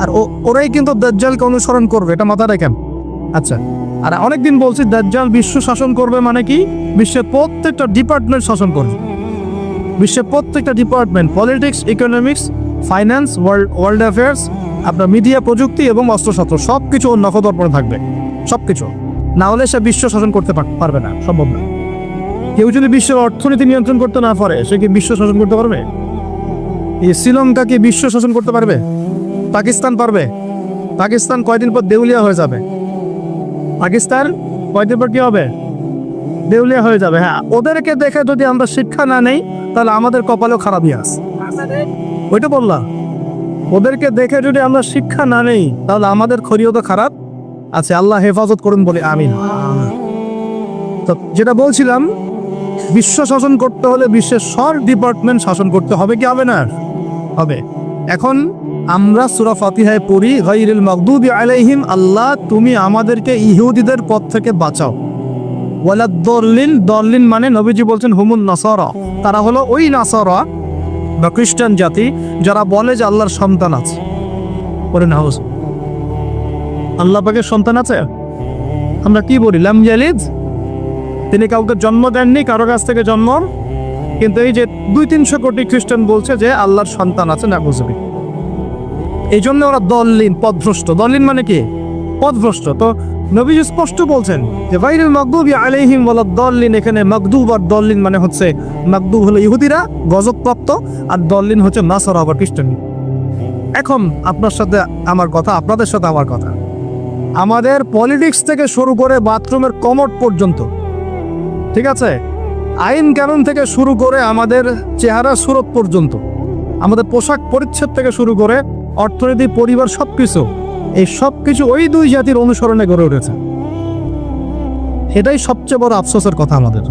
আর ওরাই কিন্তু দাজ্জালকে অনুসরণ করবে, এটা মাথায় রাখেন। আচ্ছা, আর অনেকদিন বলছি দাজ্জাল বিশ্ব শাসন করবে, মানে কি? বিশ্বের প্রত্যেকটা ডিপার্টমেন্ট শাসন করবে। বিশ্বের প্রত্যেকটা department, politics, economics, finance, world affairs, আপনার মিডিয়া, প্রযুক্তি এবং অস্ত্রশস্ত্র সব কিছু ওর নখদর্পণে থাকবে, সব কিছু। না হলে সে বিশ্ব শাসন করতে পারবে না, সম্ভব না। কেউ যদি বিশ্বের অর্থনীতি নিয়ন্ত্রণ করতে না পারে, সে কি বিশ্ব শাসন করতে পারবে? এই শ্রীলঙ্কা কি বিশ্ব শাসন করতে পারবে? পাকিস্তান পারবে? পাকিস্তান কয়দিন পর দেউলিয়া হয়ে যাবে। পাকিস্তান কয়দিন পর কি হবে? দেউলিয়া হয়ে যাবে। হ্যাঁ, ওদেরকে দেখে যদি আমরা শিক্ষা না নেই, তাহলে আমাদের কপালেও খারাপই আছে। ওইটা বললাম, ওদেরকে দেখে যদি আমরা শিক্ষা না নেই, তাহলে আমাদের খরিও তো খারাপ আছে। আল্লাহ হেফাজত করুন বলে আমিন। তো যেটা বলছিলাম, বিশ্ব শাসন করতে হলে বিশ্বের সব ডিপার্টমেন্ট শাসন করতে হবে, কি হবে না? হবে। এখন আমরা সূরা ফাতিহায় পড়ি, গায়রিল মাগদুবি আলাইহিম, আল্লাহ তুমি আমাদেরকে ইহুদিদের পথ থেকে বাঁচাও। ওয়ালাদ দল্লিন, দল্লিন মানে নবীজি বলছেন হুমুন নাসারা, তারা হলো ওই নাসারা বা খ্রিস্টান জাতি যারা বলে যে আল্লাহর সন্তান আছে। বলেন হাউস, আল্লাহ পাকের সন্তান আছে? আমরা কি বলি? লাম ইয়ালিদ, তিনি কাউকে জন্ম দেননি, কারো কাছ থেকে জন্ম। কিন্তু এই যে 200-300 কোটি খ্রিস্টান বলছে যে আল্লাহর সন্তান আছে, না বুঝবি। এই জন্য ওরা দল্লিন, পথভ্রষ্ট। দল্লিন মানে কি? পথভ্রষ্ট। তো নবীজি স্পষ্ট বলছেন যে গায়রিল মাগদুবি আলাইহিম ওয়ালাদ দল্লিন। এখানে মাগদুব আর দল্লিন মানে হচ্ছে, মাগদুব হলো ইহুদিরা, গজবপ্রাপ্ত, আর দল্লিন হচ্ছে নাসারা বা খ্রিস্টান। এখন আপনার সাথে আমার কথা, আপনাদের সাথে আমার কথা, আমাদের পলিটিক্স থেকে শুরু করে বাথরুমের কমোড পর্যন্ত, ঠিক আছে, আইন কানুন থেকে শুরু করে আমাদের চেহারা সুরত পর্যন্ত, আমাদের পোশাক পরিচ্ছদ থেকে শুরু করে অর্থনীতি, পরিবার, সবকিছু, এই সবকিছু ওই দুই জাতির অনুসরণে গড়ে উঠেছে। এটাই সবচেয়ে বড় আফসোসের কথা, আমাদের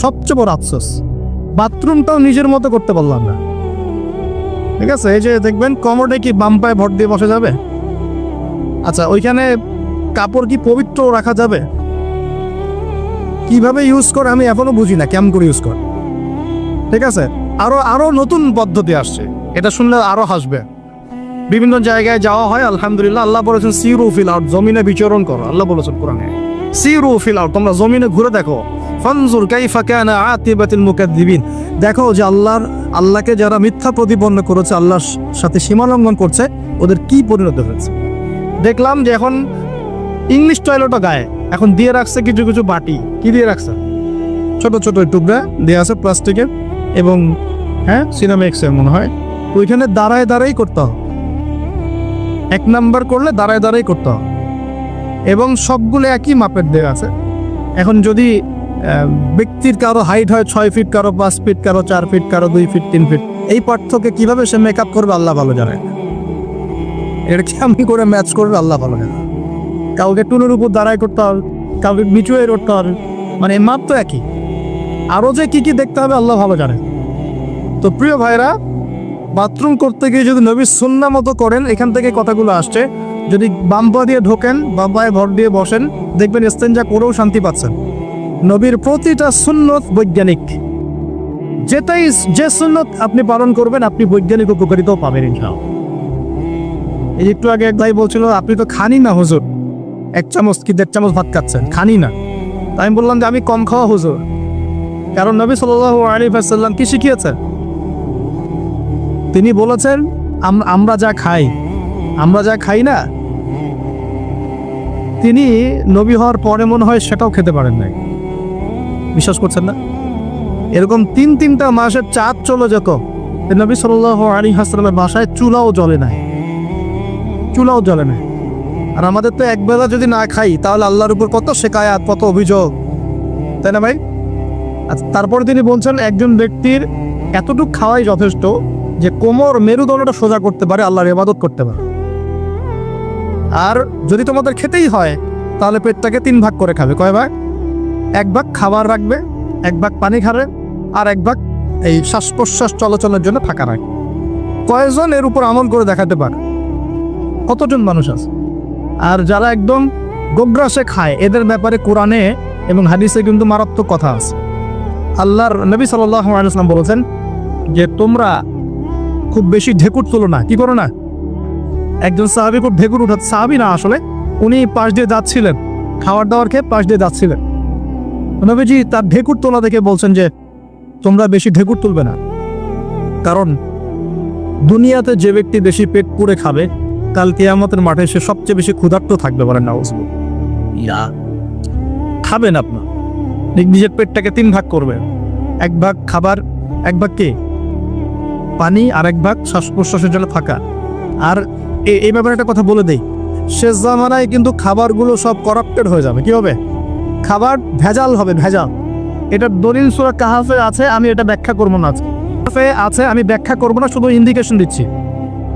সবচেয়ে বড় আফসোস। বাথরুমটাও নিজের মতো করতে পারলাম না, ঠিক আছে। এই যে দেখবেন কমোডে কি বাম পায়ে ভর দিয়ে বসে যাবে? আচ্ছা, ওইখানে কাপড় কি পবিত্র রাখা যাবে? কিভাবে ইউজ করে আমি এখনো বুঝি না, কেমন করে ইউজ করে, ঠিক আছে। আরো নতুন পদ্ধতি আসছে, এটা শুনলে আরো হাসবে। বিভিন্ন জায়গায় যাওয়া হয়, আলহামদুলিল্লাহ। আল্লাহ বলেছেন সিরু ফিল আরদ, জমিনে বিচরণ করো। আল্লাহ বলেছেন কোরআনে সিরু ফিল আরদ, তোমরা জমিনে ঘুরে দেখো। ফানজুর কাইফা কানা আতিবাতুল মুকাদ্দিবিন, দেখো যে আল্লাহকে যারা মিথ্যা প্রতিপন্ন করেছে, আল্লাহর সাথে সীমা লঙ্ঘন করছে, ওদের কি পরিণত হয়েছে। দেখলাম যে এখন ইংলিশ টয়লেটও গায়ে এখন দিয়ে রাখছে কিছু কিছু বাটি। কি দিয়ে রাখছে? ছোট ছোট টুকরা দিয়ে আছে প্লাস্টিকের, এবং হ্যাঁ সিনামেক্সের মনে হয়। ওইখানে দাঁড়ায় দাঁড়াই করতে হবে, 1 নাম্বার করলে দাঁড়ায় দাঁড়াই করতে হবে, এবং সবগুলো একই মাপের দেওয়া আছে। এখন যদি ব্যক্তির কারো হাইট হয় 6 ফিট, কারো 5 ফিট, কারো 4 ফিট, কারো 2 ফিট, 3 ফিট, এই পার্থক্যে কিভাবে সে মেকআপ করবে আল্লাহ ভালো জানে। এটা কেমনি করে ম্যাচ করবে আল্লাহ ভালো জানে। কাউকে টুলের উপর দাঁড়ায় করতে হবে, কাউকে নিচু হয়ে করতে হবে, মানে মাপ তো একই। আরও যে কি কি দেখতে হবে আল্লাহ ভালো জানে। তো প্রিয় ভাইরা, বাথরুম করতে গিয়ে যদি নবীর সুন্নাহ মতো করেন, এখান থেকে কথাগুলো আসছে। যদি বাম পা দিয়ে ঢোকেন, বাম পায়ে ভর দিয়ে বসেন, দেখবেন ইস্তেঞ্জা করেও শান্তি পাচ্ছেন। নবীর প্রতিটা সুন্নত বৈজ্ঞানিক, যে সুন্নত আপনি পালন করবেন, আপনি বৈজ্ঞানিক উপকারিতাও পাবেন ইনশাআল্লাহ। এই একটু আগে এক ভাই বলছিল, আপনি তো খানি না হুজুর, 1 চামচ কি 1.5 চামচ ভাত খাচ্ছেন, খানি না। আমি বললাম যে আমি কম খাওয়া হুজুর, কারণ নবী সাল্লাল্লাহু আলাইহি ওয়াসাল্লাম কি শিখিয়েছেন? তিনি বলেছেন আমরা যা খাই না, তিনি নবী হওয়ার পরে মনে হয় সেটাও খেতে পারেন নাই। বিশ্বাস করছেন না? এরকম 3-3টা মাসের চাঁদ চলে যেত, নবী সাল্লাল্লাহু আলাইহি ওয়াসাল্লামের বাসায় চুলাও জ্বলে নাই। আর আমাদের তো একবেলা যদি না খাই, তাহলে আল্লাহর উপর কত শিকায়াত, কত অভিযোগ, তাই না ভাই? আচ্ছা, তারপরে তিনি বলছেন একজন ব্যক্তির এতটুকু খাওয়াই যথেষ্ট যে কোমর, মেরুদণ্ডটা সোজা করতে পারে, আল্লাহর ইবাদত করতে পারে। আর যদি তোমাদের খেতেই হয়, তাহলে পেটটাকে 3 ভাগ করে খাবে। কয় ভাগ? 1 ভাগ খাবার রাখবে, 1 ভাগ পানি খাবে, আর 1 ভাগ এই শ্বাস প্রশ্বাস চলাচলের জন্য ফাঁকা রাখবে। কয়জন এর উপর আমল করে দেখাতে পারে? কতজন মানুষ আছে? আর যারা একদম গোগ্রাসে খায়, এদের ব্যাপারে কোরআনে এবং হাদিসে কিন্তু মারাত্মক কথা আছে। আল্লাহর নবী সাল্লাল্লাহু আলাইহি ওয়াসাল্লাম বলেছেন যে তোমরা খুব বেশি ঢেকুর তোলো না। কি করো না? একজন সাহাবী খুব ঢেকুর উঠাচ্ছে, সাহাবী না আসলে, উনি পাশ দিয়ে যাচ্ছিলেন, খাবার দাবার খেয়ে পাশ দিয়ে যাচ্ছিলেন। নবীজি তার ঢেকুর তোলা দেখে বলছেন যে তোমরা বেশি ঢেকুর তুলবে না, কারণ দুনিয়াতে যে ব্যক্তি বেশি পেট পুড়ে খাবে কাল কিয়ামতের মাঠে সে সবচেয়ে বেশি ক্ষুধার্ত থাকবে। বলেন নাউজুবিল্লাহ। খাবেন আপনার নিজের পেটটাকে 3 ভাগ করবেন, 1 ভাগ খাবার, 1 ভাগ কি পানি, আর 1 ভাগ শ্বাস প্রশ্বাসের জন্য থাকা। আর এই ব্যাপারে একটা কথা বলে দেই, শেষ জামানায় কিন্তু খাবারগুলো সব করাপ্টেড হয়ে যাবে। কি হবে? খাবার ভেজাল হবে, ভেজাল। এটা দলিল সূরা কাহাফে আছে, আমি এটা ব্যাখ্যা করবো না। আছে আমি ব্যাখ্যা করবো না, শুধু ইন্ডিকেশন দিচ্ছি।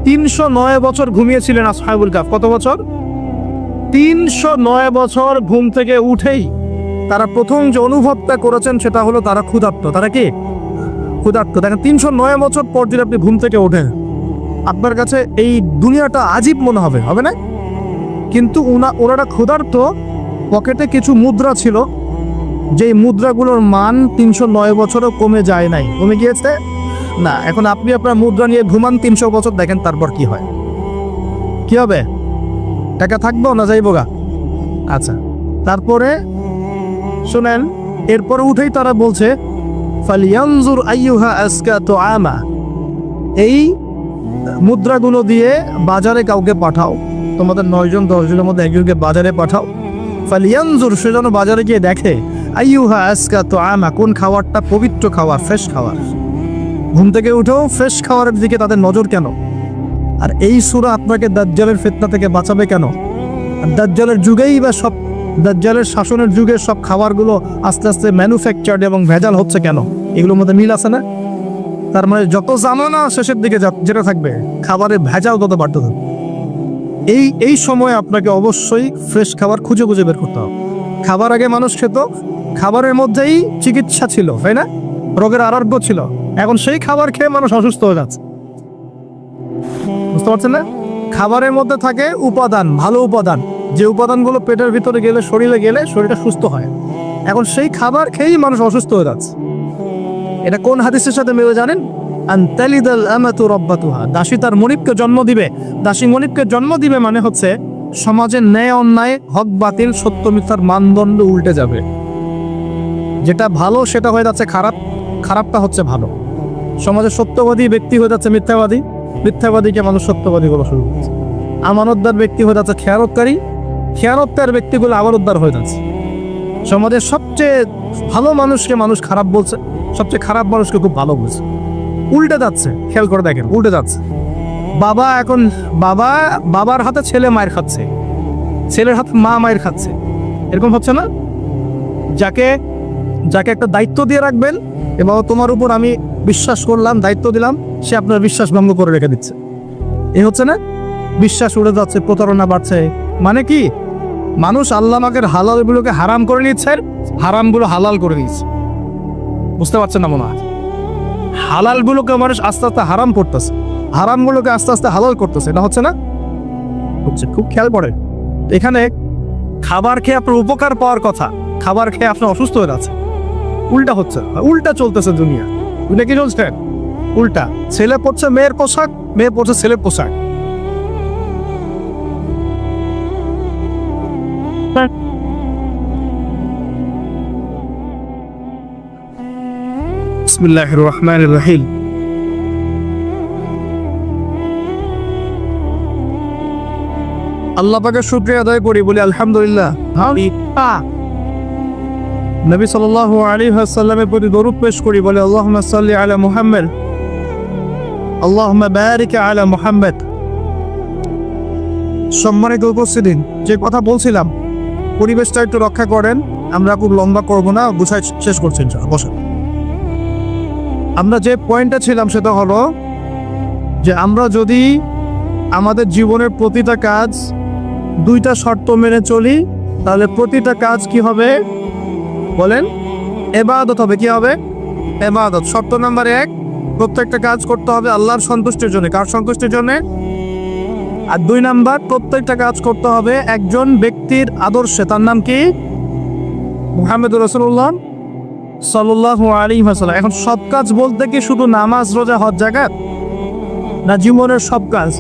309 বছর ঘুমিয়েছিলেন আসহাবুল কাহফ। কত বছর? 309 বছর ঘুম থেকে উঠেই তারা প্রথম যে অনুভবটা করেছেন সেটা হলো তারা ক্ষুধার্ত। তারা কি ক্ষুধার্ত? দেখেন 309 বছর পর যদি আপনি ঘুম থেকে ওঠেন, আপনার কাছে এই দুনিয়াটা আজীব মনে হবে, হবে না? কিন্তু ওনারা ক্ষুধার্ত, পকেটে কিছু মুদ্রা ছিল, যেই মুদ্রাগুলোর মান 309 বছরও কমে যায় নাই। কমে গিয়েছে না। এখন আপনি আপনার মুদ্রা নিয়ে ঘুমান 300 বছর, দেখেন তারপর কি হয়। কি হবে? টাকা থাকবো না যাইবো গা? আচ্ছা, তারপরে শুনেন, এরপর উঠেই তারা বলছে ফালিয়ানজুর আইয়ুহা আজকা তুআমা, এই মুদ্রাগুলো দিয়ে বাজারে কাউকে পাঠাও, তোমাদের 9 জন 10 জনের মধ্যে একজনকে বাজারে পাঠাও। ফালিয়ানজুর, সে যেন বাজারে গিয়ে দেখে আইয়ুহা আজকা তুআমা, কোন খাবারটা পবিত্র খাবার, ফ্রেশ খাবার। ঘুম থেকে উঠেও ফ্রেশ খাবারের দিকে তাদের নজর কেন? আর এই সূরা আপনাকে দাজ্জালের ফিতনা থেকে বাঁচাবে কেন? আর দাজ্জালের যুগেই বা সব, দাজ্জালের শাসনের যুগে সব খাবারগুলো আস্তে আস্তে ম্যানুফ্যাকচার্ড এবং ভেজাল হচ্ছে কেন? এগুলোর মধ্যে মিল আছে না? তার মানে যত জামানা শেষের দিকে যেটা থাকবে, খাবারের ভেজাল তত বাড়তে থাকবে। এই সময় আপনাকে অবশ্যই ফ্রেশ খাবার খুঁজে খুঁজে বের করতে হবে। খাবার আগে মানুষ খেত, খাবারের মধ্যেই চিকিৎসা ছিল, তাই না? রোগের আরোগ্য ছিল। এখন সেই খাবার খেয়ে মানুষ অসুস্থ হয়ে যাচ্ছে। বুঝতে পারছেন না? খাবারের মধ্যে থাকে উপাদান, ভালো উপাদান, যে উপাদানগুলো পেটের ভিতরে গেলে, শরীরে গেলে শরীরটা সুস্থ হয়। এখন সেই খাবার খেয়েই মানুষ অসুস্থ হয়ে যাচ্ছে। এটা কোন হাদিসের সাথে মিলে জানেন? আনতালিদাল আমাতু রাব্বাতুহা, দাসী তার মনিবকে জন্ম দিবে। দাসী মনিবকে জন্ম দিবে মানে হচ্ছে সমাজের ন্যায় অন্যায়, হক বাতিল, সত্য মিথ্যার মানদণ্ড উল্টে যাবে। যেটা ভালো সেটা হয়ে যাচ্ছে খারাপ, খারাপটা হচ্ছে ভালো। সমাজের সত্যবাদী ব্যক্তি হয়ে যাচ্ছে মিথ্যাবাদী, মিথ্যাবাদীকে মানুষ সত্যবাদী বলা শুরু করছে। আমানতদার ব্যক্তি হয়ে যাচ্ছে খেয়ানতকারী, খেয়ানতকার ব্যক্তিগুলো আমানতদার হয়ে যাচ্ছে। সমাজের সবচেয়ে ভালো মানুষকে মানুষ খারাপ বলছে, সবচেয়ে খারাপ মানুষকে খুব ভালো বলছে। উল্টে যাচ্ছে, খেয়াল করে দেখেন, উল্টে যাচ্ছে। বাবা এখন বাবার হাতে ছেলে মায়ের খাচ্ছে, ছেলের হাতে মা মায়ের খাচ্ছে, এরকম হচ্ছে না? যাকে একটা দায়িত্ব দিয়ে রাখবেন, এবং তোমার উপর আমি বিশ্বাস করলাম, দায়িত্ব দিলাম, সে আপনার বিশ্বাস ভঙ্গ করে রেখে দিচ্ছে। এই হচ্ছে না? বিশ্বাস উড়ে যাচ্ছে, প্রতারণা বাড়ছে। মানে কি? মানুষ আল্লাহ পাকের হালালগুলোকে হারাম করে নিচ্ছে, হারামগুলো হালাল করে নিচ্ছে। বুঝতে পারছেন না মনে হয়? হালালগুলোকে মানুষ আস্তে আস্তে হারাম করতেছে, হারামগুলোকে আস্তে আস্তে হালাল করতেছে। এটা হচ্ছে না? হচ্ছে। খুব খেয়াল করে এখানে খাবার খেয়ে আপনার উপকার পাওয়ার কথা, খাবার খেয়ে আপনি অসুস্থ হয়ে যাচ্ছে। উল্টা হচ্ছে, উল্টা চলতেছে দুনিয়া। দুনিয়া কি চলছে? উল্টা। ছেলে পড়ছে মেয়ের পোশাক, মেয়ে পড়ছে ছেলের পোশাক। বিসমিল্লাহির রহমানির রহিম। আল্লাহ পাকের শুকরিয়া আদায় করি, বলি আলহামদুলিল্লাহ। নবী সাল্লাল্লাহু আলাইহি ওয়াসাল্লামের প্রতি দরুদ পেশ করি, বলে আল্লাহুম্মা সাল্লি আলা মুহাম্মদ, আল্লাহুম্মা বারিক আলা মুহাম্মদ। সম্মানিত উপস্থিতি, যে কথা বলছিলাম, পরিবেশটা একটু রক্ষা করেন। আমরা খুব লম্বা করব না, গুছাই শেষ করছি ইনশাআল্লাহ। বসেন। আমরা যে পয়েন্টটা ছিলাম সেটা হলো যে আমরা যদি আমাদের জীবনের প্রতিটা কাজ 2টা শর্ত মেনে চলি, তাহলে প্রতিটা কাজ কি হবে বলেন? ইবাদত হবে। কি হবে? ইবাদত। শর্ত নাম্বার 1, প্রত্যেকটা কাজ করতে হবে আল্লাহর সন্তুষ্টির জন্য। কার সন্তুষ্টির জন্য? আর 2 নাম্বার, প্রত্যেকটা কাজ করতে হবে একজন ব্যক্তির আদর্শে। তার নাম কি? মুহাম্মদুর রাসূলুল্লাহ সাল্লাল্লাহু আলাইহি ওয়াসাল্লাম। এখন সব কাজ বলতে কি শুধু নামাজ, রোজা, হজ, যাকাত, না জীবনের সব কাজ?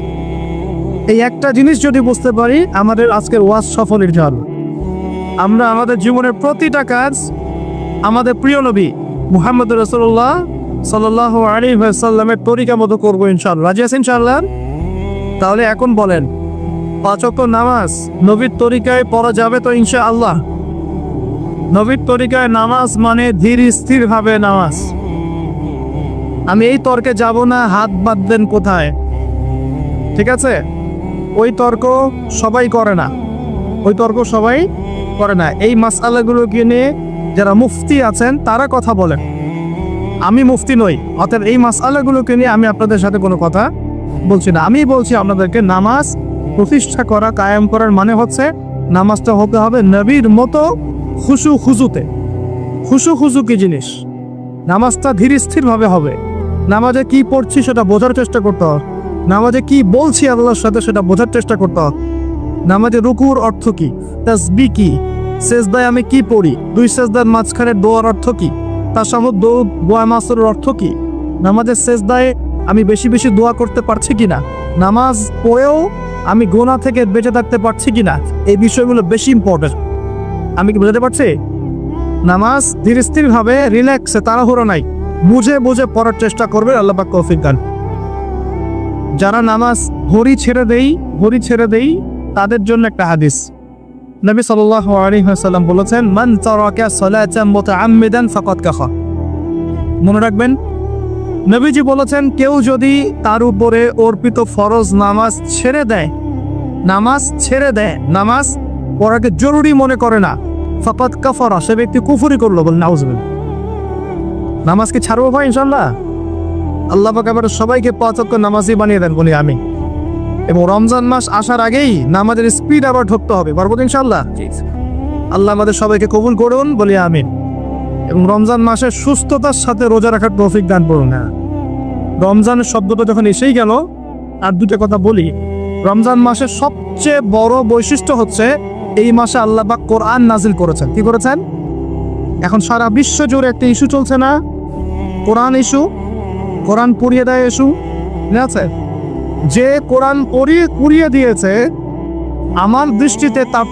এই একটা জিনিস যদি বুঝতে পারি, আমাদের আজকের ওয়াজ সফল ইনশাআল্লাহ। আমরা আমাদের জীবনের প্রতিটা কাজ আমাদের প্রিয় নবী মুহাম্মদ রাসূলুল্লাহ সাল্লাল্লাহু আলাইহি ওয়াসাল্লামের তরিকা মতো করবো ইনশাআল্লাহ। রাজি আছেন ইনশাআল্লাহ? তাহলে এখন বলেন, 5 ওয়াক্ত নামাজ নবীর তরিকায় পড়া যাবে তো ইনশাআল্লাহ? নবীর তরিকায় নামাজ মানে ধীর স্থির ভাবে নামাজ। আমি এই তর্কে যাব না, হাত বাঁধবেন কোথায়, ঠিক আছে? ওই তর্ক সবাই করে না, ওই তর্ক সবাই করে না। এই মাসআলাগুলোকে নিয়ে যারা মুফতি আছেন তারা কথা বলেন, আমি মুফতি নই, অতএব এই মাসআলাগুলোকে নিয়ে আমি আপনাদের সাথে কোনো কথা বলছি না। আমি বলছি আপনাদেরকে, নামাজ প্রতিষ্ঠা করা, কায়েম করার মানে হচ্ছে নামাজটা হতে হবে নবীর মতো খুশু খুজুতে। খুশু খুজু কি জিনিস? নামাজটা ধীর স্থিরভাবে হবে। নামাজে কি পড়ছি সেটা বোঝার চেষ্টা করতে হবে, নামাজে কি বলছি আল্লাহর সাথে সেটা বোঝার চেষ্টা করতে হবে। নামাজে রুকুর অর্থ কি, তাসবিহ কি, সেজদায় আমি কি পড়ি, 2 সেজদার মাঝখানে দোয়ার অর্থ কি, তাশাহুদ দোয়া মাসুরের অর্থ কি, নামাজের সেজদায় আমি বেশি বেশি দোয়া করতে পারছি কিনা, নামাজ পড়েও আমি গুনাহ থেকে বেঁচে থাকতে পারছি কিনা, এই বিষয়গুলো বেশি ইম্পর্টেন্ট। আমি কি বুঝাতে পারছি? নামাজ ধীর স্থির ভাবে, রিল্যাক্সে, তাড়াহুড়ো নাই, বুঝে বুঝে পড়ার চেষ্টা করবে। আল্লাহ পাক তৌফিক দান। যারা নামাজ ঘড়ি ছেড়ে দেই তাদের জন্য একটা হাদিস। নবী সাল্লাল্লাহু আলাইহি ওয়াসাল্লাম বলেছেন, মান তারাকা সালাতান মুতাআম্মিদান ফাকাদ কাফা। মনে রাখবেন, নবীজি বলেছেন, কেউ যদি তার উপরে অর্পিত ফরজ নামাজ ছেড়ে দেয়, নামাজ পড়াকে জরুরি মনে করে না, ফাকাদ কাফারা, সে ব্যক্তি কুফরি করলো। বল নাউজুবিল্লাহ। নামাজকে ছাড়বো ভাই ইনশাআল্লাহ? আল্লাহ পাক আমাদের সবাইকে 5 ওয়াক্ত নামাজি বানিয়ে দেন বলি আমি। এবং রমজান মাস আসার আগেই নামাজের স্পিড আবার ঢুকতে হবে, পারবো তো ইনশাআল্লাহ? আল্লাহ আমাদের সবাইকে কবুল করুন বলি আমিন। এবং রমজান মাসে সুস্থতার সাথে রোজা রাখার তৌফিক দান করুন। না, রমজানের শব্দটা যখন এসেই গেল, আর দুটো কথা বলি। রমজান মাসের সবচেয়ে বড় বৈশিষ্ট্য হচ্ছে এই মাসে আল্লাহ পাক কোরআন নাজিল করেছেন। কি করেছেন? এখন সারা বিশ্ব জুড়ে একটা ইস্যু চলছে না, কোরআন ইস্যু, কোরআন পুড়িয়ে দেয় ইস্যু, ঠিক আছে? যে কোরআন পুড়িয়ে দিয়েছে, আমার দৃষ্টিতে তার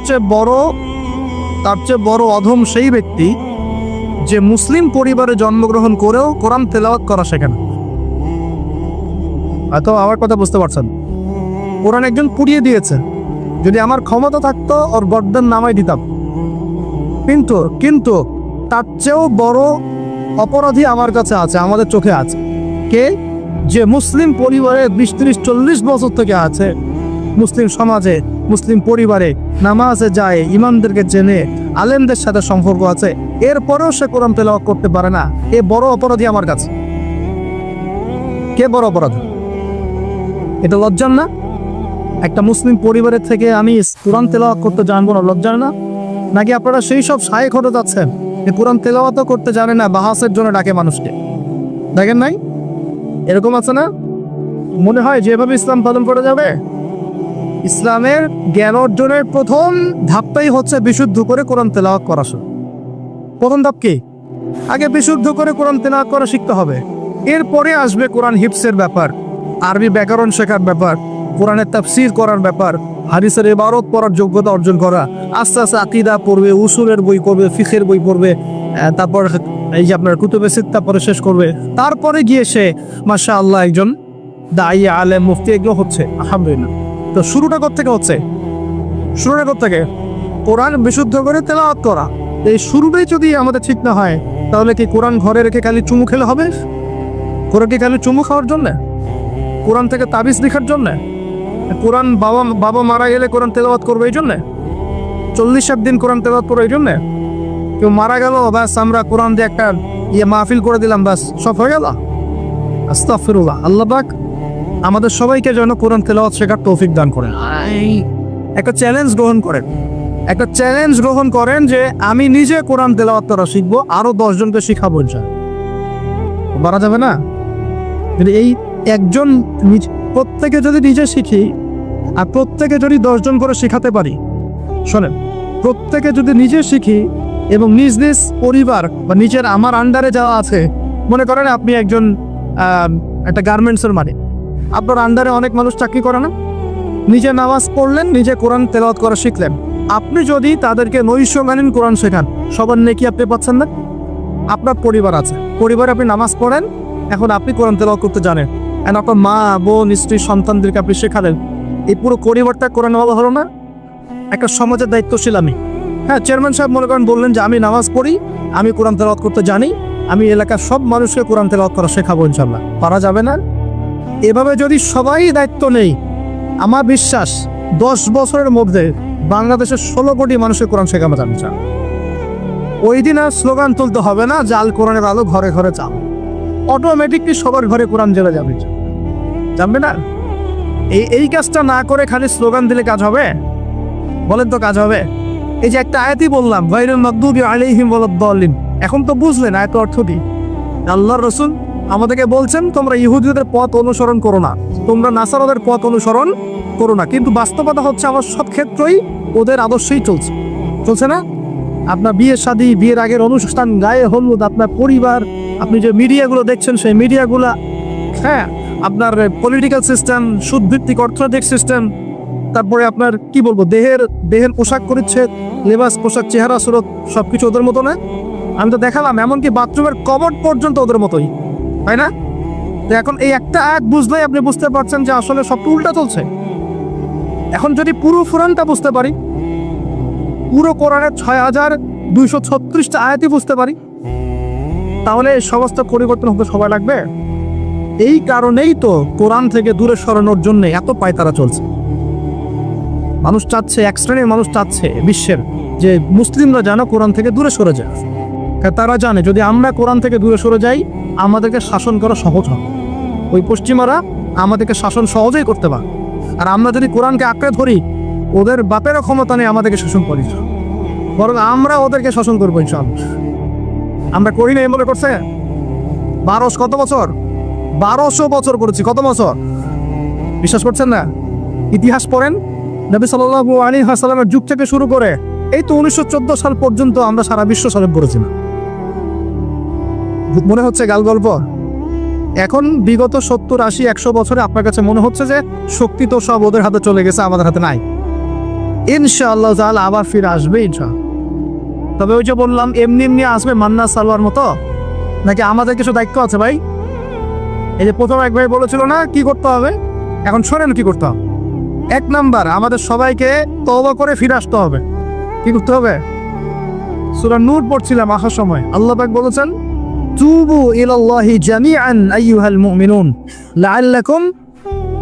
চেয়ে বড় অধম সেই ব্যক্তি যে মুসলিম পরিবারে জন্মগ্রহণ করেও কোরআন তেলাওয়াত করা শেখে না। হয়তো আমার কথা বুঝতে পারছেন। কোরআন একজন পুড়িয়ে দিয়েছে, যদি আমার ক্ষমতা থাকতো ওর গর্দান নামাই দিতাম, কিন্তু তার চেয়েও বড় অপরাধী আমার কাছে আছে, আমাদের চোখে আছে। কে? যে মুসলিম পরিবারে 20-30-40 বছর থেকে আছে, মুসলিম সমাজে, মুসলিম পরিবারে নামাজে যায়, ইমামদেরকে জেনে, আলেমদের সাথে সম্পর্ক আছে, এরপরেও সে কোরআন তেলাওয়াত করতে পারে না। এ বড় অপরাধী আমার কাছে। কে বড় অপরাধী? এটা লজ্জার না? একটা মুসলিম পরিবারের থেকে আমি কোরআন তেলাওয়াত করতে জানবো না, লজ্জার না? নাকি আপনারা সেই সব শায়েখ হতে যাচ্ছেন যে কোরআন তেলাওয়াতও করতে জানে না, বাহাসের জন্য ডাকে মানুষকে? দেখেন নাই এরকম আছে না? মনে হয় যেভাবে ইসলাম পালন করা যাবে। ইসলামের জ্ঞান অর্জনের প্রথম ধাপটাই হচ্ছে বিশুদ্ধ করে কোরআন তেলাওয়াত করা। প্রথম ধাপ কি? আগে বিশুদ্ধ করে কোরআন তেলাওয়াত করা শিখতে হবে, এরপরে আসবে কোরআন হিফজের ব্যাপার, আরবি ব্যাকরণ শেখার ব্যাপার, কোরআনের তাফসীর করার ব্যাপার, হাদিসের ইবারত পড়ার যোগ্যতা অর্জন করা, আস্তে আস্তে আকীদা পড়বে, উসুলের বই পড়বে, ফিকহের বই পড়বে, তারপর এই যে আপনার কুতুবে সিত্তা পড়ে শেষ করবে, তারপরে গিয়ে সে মাশাআল্লাহ একজন দাঈ, আলেম, মুফতি এগুলো হচ্ছে। আলহামদুলিল্লাহ। তো শুরুটা কোত্থেকে হচ্ছে? কোরআন বিশুদ্ধ করে তেলাওয়াত করা। এই শুরুটাই যদি আমাদের ঠিক না হয়, তাহলে কি কোরআন ঘরে রেখে খালি চুমু খেলে হবে? কোরআন কি খালি চুমু খাওয়ার জন্যে? কোরআন থেকে তাবিজ লেখার জন্যে? কোরআন বাবা মারা গেলে কোরআন তেলাওয়াত করবে এই জন্যে? 40 দিন কোরআন তেলাওয়াত করবে এই জন্যে? কেউ মারা গেল, ব্যাস আমরা কোরআন দিয়ে একটা মাহফিল করে দিলাম, ব্যাস সব হয়ে গেল? আস্তাগফিরুল্লাহ। আল্লাহ পাক আমাদের সবাইকে যেন কোরআন তেলাওয়াত শেখার তৌফিক দান করেন। একটা চ্যালেঞ্জ গ্রহণ করেন যে আমি নিজে কোরআন তেলাওয়াত করা শিখবো, আরো 10 জনকে শিখাবো। বাড়া যাবে না? যদি এই একজন প্রত্যেকে যদি নিজে শিখি, আর প্রত্যেকে যদি 10 জন করে শেখাতে পারি, শোনেন, প্রত্যেকে যদি নিজে শিখি এবং নিজ নিজ পরিবার বা নিজের আমার আন্ডারে যাওয়া আছে, মনে করেন আপনি একজন একটা গার্মেন্টসের মালিক, আপনার আন্ডারে অনেক মানুষ চাকরি করে না, নিজে নামাজ পড়লেন, নিজে কোরআন তেলাওয়াত করা শিখলেন, আপনি যদি তাদেরকে নৈশকালীন কোরআন শেখান, সবার নেকি আপনি পাচ্ছেন না? আপনার পরিবার আছে, পরিবারে আপনি নামাজ পড়েন, এখন আপনি কোরআন তেলাওয়াত করতে জানেন, এখন আপনার মা বোন স্ত্রী সন্তানদেরকে আপনি শেখালেন, এই পুরো পরিবারটা কোরআন ওয়ালা হলো না? একটা সমাজের দায়িত্বশীল আমি। হ্যাঁ, চেয়ারম্যান সাহেব মনে করেন বললেন যে আমি নামাজ পড়ি, আমি কোরআন তেলাওয়াত করতে জানি, আমি এলাকার সব মানুষকে কোরআন তেলাওয়াত করা শেখাবো ইনশাল্লাহ। পারা যাবে না? এভাবে যদি সবাই দায়িত্ব নেই, আমার বিশ্বাস 10 বছরের মধ্যে বাংলাদেশের 16 কোটি মানুষের কোরআন শেখানো যাবে। ওই দিন আর স্লোগান তুলতে হবে না, জাল কোরআনের আলো ঘরে ঘরে চাল, অটোমেটিকলি সবার ঘরে কোরআন জ্বলে যাবে, জানবে না? এই কাজটা না করে খালি স্লোগান দিলে কাজ হবে? বলেন তো কাজ হবে? এই যে একটা আয়াতই বললাম, গায়রুল মাগদুবি আলাইহিম ওয়ালাদ-দাল্লিন, এখন তো বুঝলেন আয়াতের অর্থ কি? আল্লাহর রাসূল আমাদেরকে বলছেন তোমরা ইহুদিদের পথ অনুসরণ করো না, তোমরা নাসারাদের পথ অনুসরণ করো না, কিন্তু বাস্তবতা হচ্ছে আমার সব ক্ষেত্রেই ওদের আদর্শই চলছে না? আপনার বিয়ের শাদী, বিয়ের আগের অনুষ্ঠান, গায়ে হলুদ, আপনার পরিবার, আপনি যে মিডিয়াগুলো দেখছেন সেই মিডিয়াগুলা, হ্যাঁ, আপনার পলিটিক্যাল সিস্টেম, সুদভিত্তিক অর্থনৈতিক সিস্টেম, তারপরে আপনার কি বলবো, দেহের পোশাক পরিচ্ছেদ, লেবাস, পোশাক, চেহারা, সুরত, সবকিছু ওদের মতো না? আমি তো দেখালাম, এমনকি বাথরুমের কমোড পর্যন্ত ওদের মতোই, তাই না? তো এখন এই একটা আয়াত বুঝলেই আপনি বুঝতে পারছেন যে আসলে সবটা উল্টা চলছে। এখন যদি পুরো কোরআনটা বুঝতে পারি, পুরো কোরআনের 6236টা আয়াতই বুঝতে পারি, তাহলে সমস্ত পরিবর্তন হতে সময় লাগবে। এই কারণেই তো কোরআন থেকে দূরে সরানোর জন্য এত পায়তারা চলছে। মানুষ চাচ্ছে, এক শ্রেণীর মানুষ চাচ্ছে বিশ্বের যে মুসলিমরা যেন কোরআন থেকে দূরে সরে যায়। তারা জানে যদি আমরা কোরআন থেকে দূরে সরে যাই, আমাদেরকে শাসন করা সহজ হবে। ওই পশ্চিমারা আমাদেরকে শাসন সহজেই করতে পারে, আর আমরা যদি কোরআনকে আঁকড়ে ধরি, ওদের বাপেরও ক্ষমতা নেই আমাদেরকে শাসন করি, বরং আমরা ওদেরকে শাসন করবো ইনশাআল্লাহ। আমরা করি না, মনে করছে 1200 বছর 1200 বছর করেছি, কত বছর? বিশ্বাস করছেন না? ইতিহাস পড়েন, নবী সাল্লাল্লাহু আলাইহি ওয়াসাল্লামের যুগ থেকে শুরু করে এই তো 1914 সাল পর্যন্ত আমরা সারা বিশ্ব সালেব করেছি না। মনে হচ্ছে গাল গল্প। এখন বিগত 70, 80, 100 বছরে আপনার কাছে মনে হচ্ছে যে শক্তি তো সব ওদের হাতে চলে গেছে, আমাদের হাতে নাই। ইনশাআল্লাহ তাআলা আবার ফিরে আসবে ইনশাআল্লাহ। তবে ওই যে বললাম, এমনি এমনি আসবে মান্না সালোয়ার মতো, নাকি আমাদের কিছু দায়িত্ব আছে ভাই? এই যে প্রথম এক ভাই বলেছিল না কি করতে হবে, এখন শোনেন কি করতে হবে। 1 নাম্বার, আমাদের সবাইকে তওবা করে ফিরে আসতে হবে। কি করতে হবে? সূরা নূর পড়ছিলাম আসার সময়, আল্লাহ পাক বলেছেন, তুবু ইলাল্লাহি জামিআন আইয়ুহাল মুমিনুন লাআল্লাকুম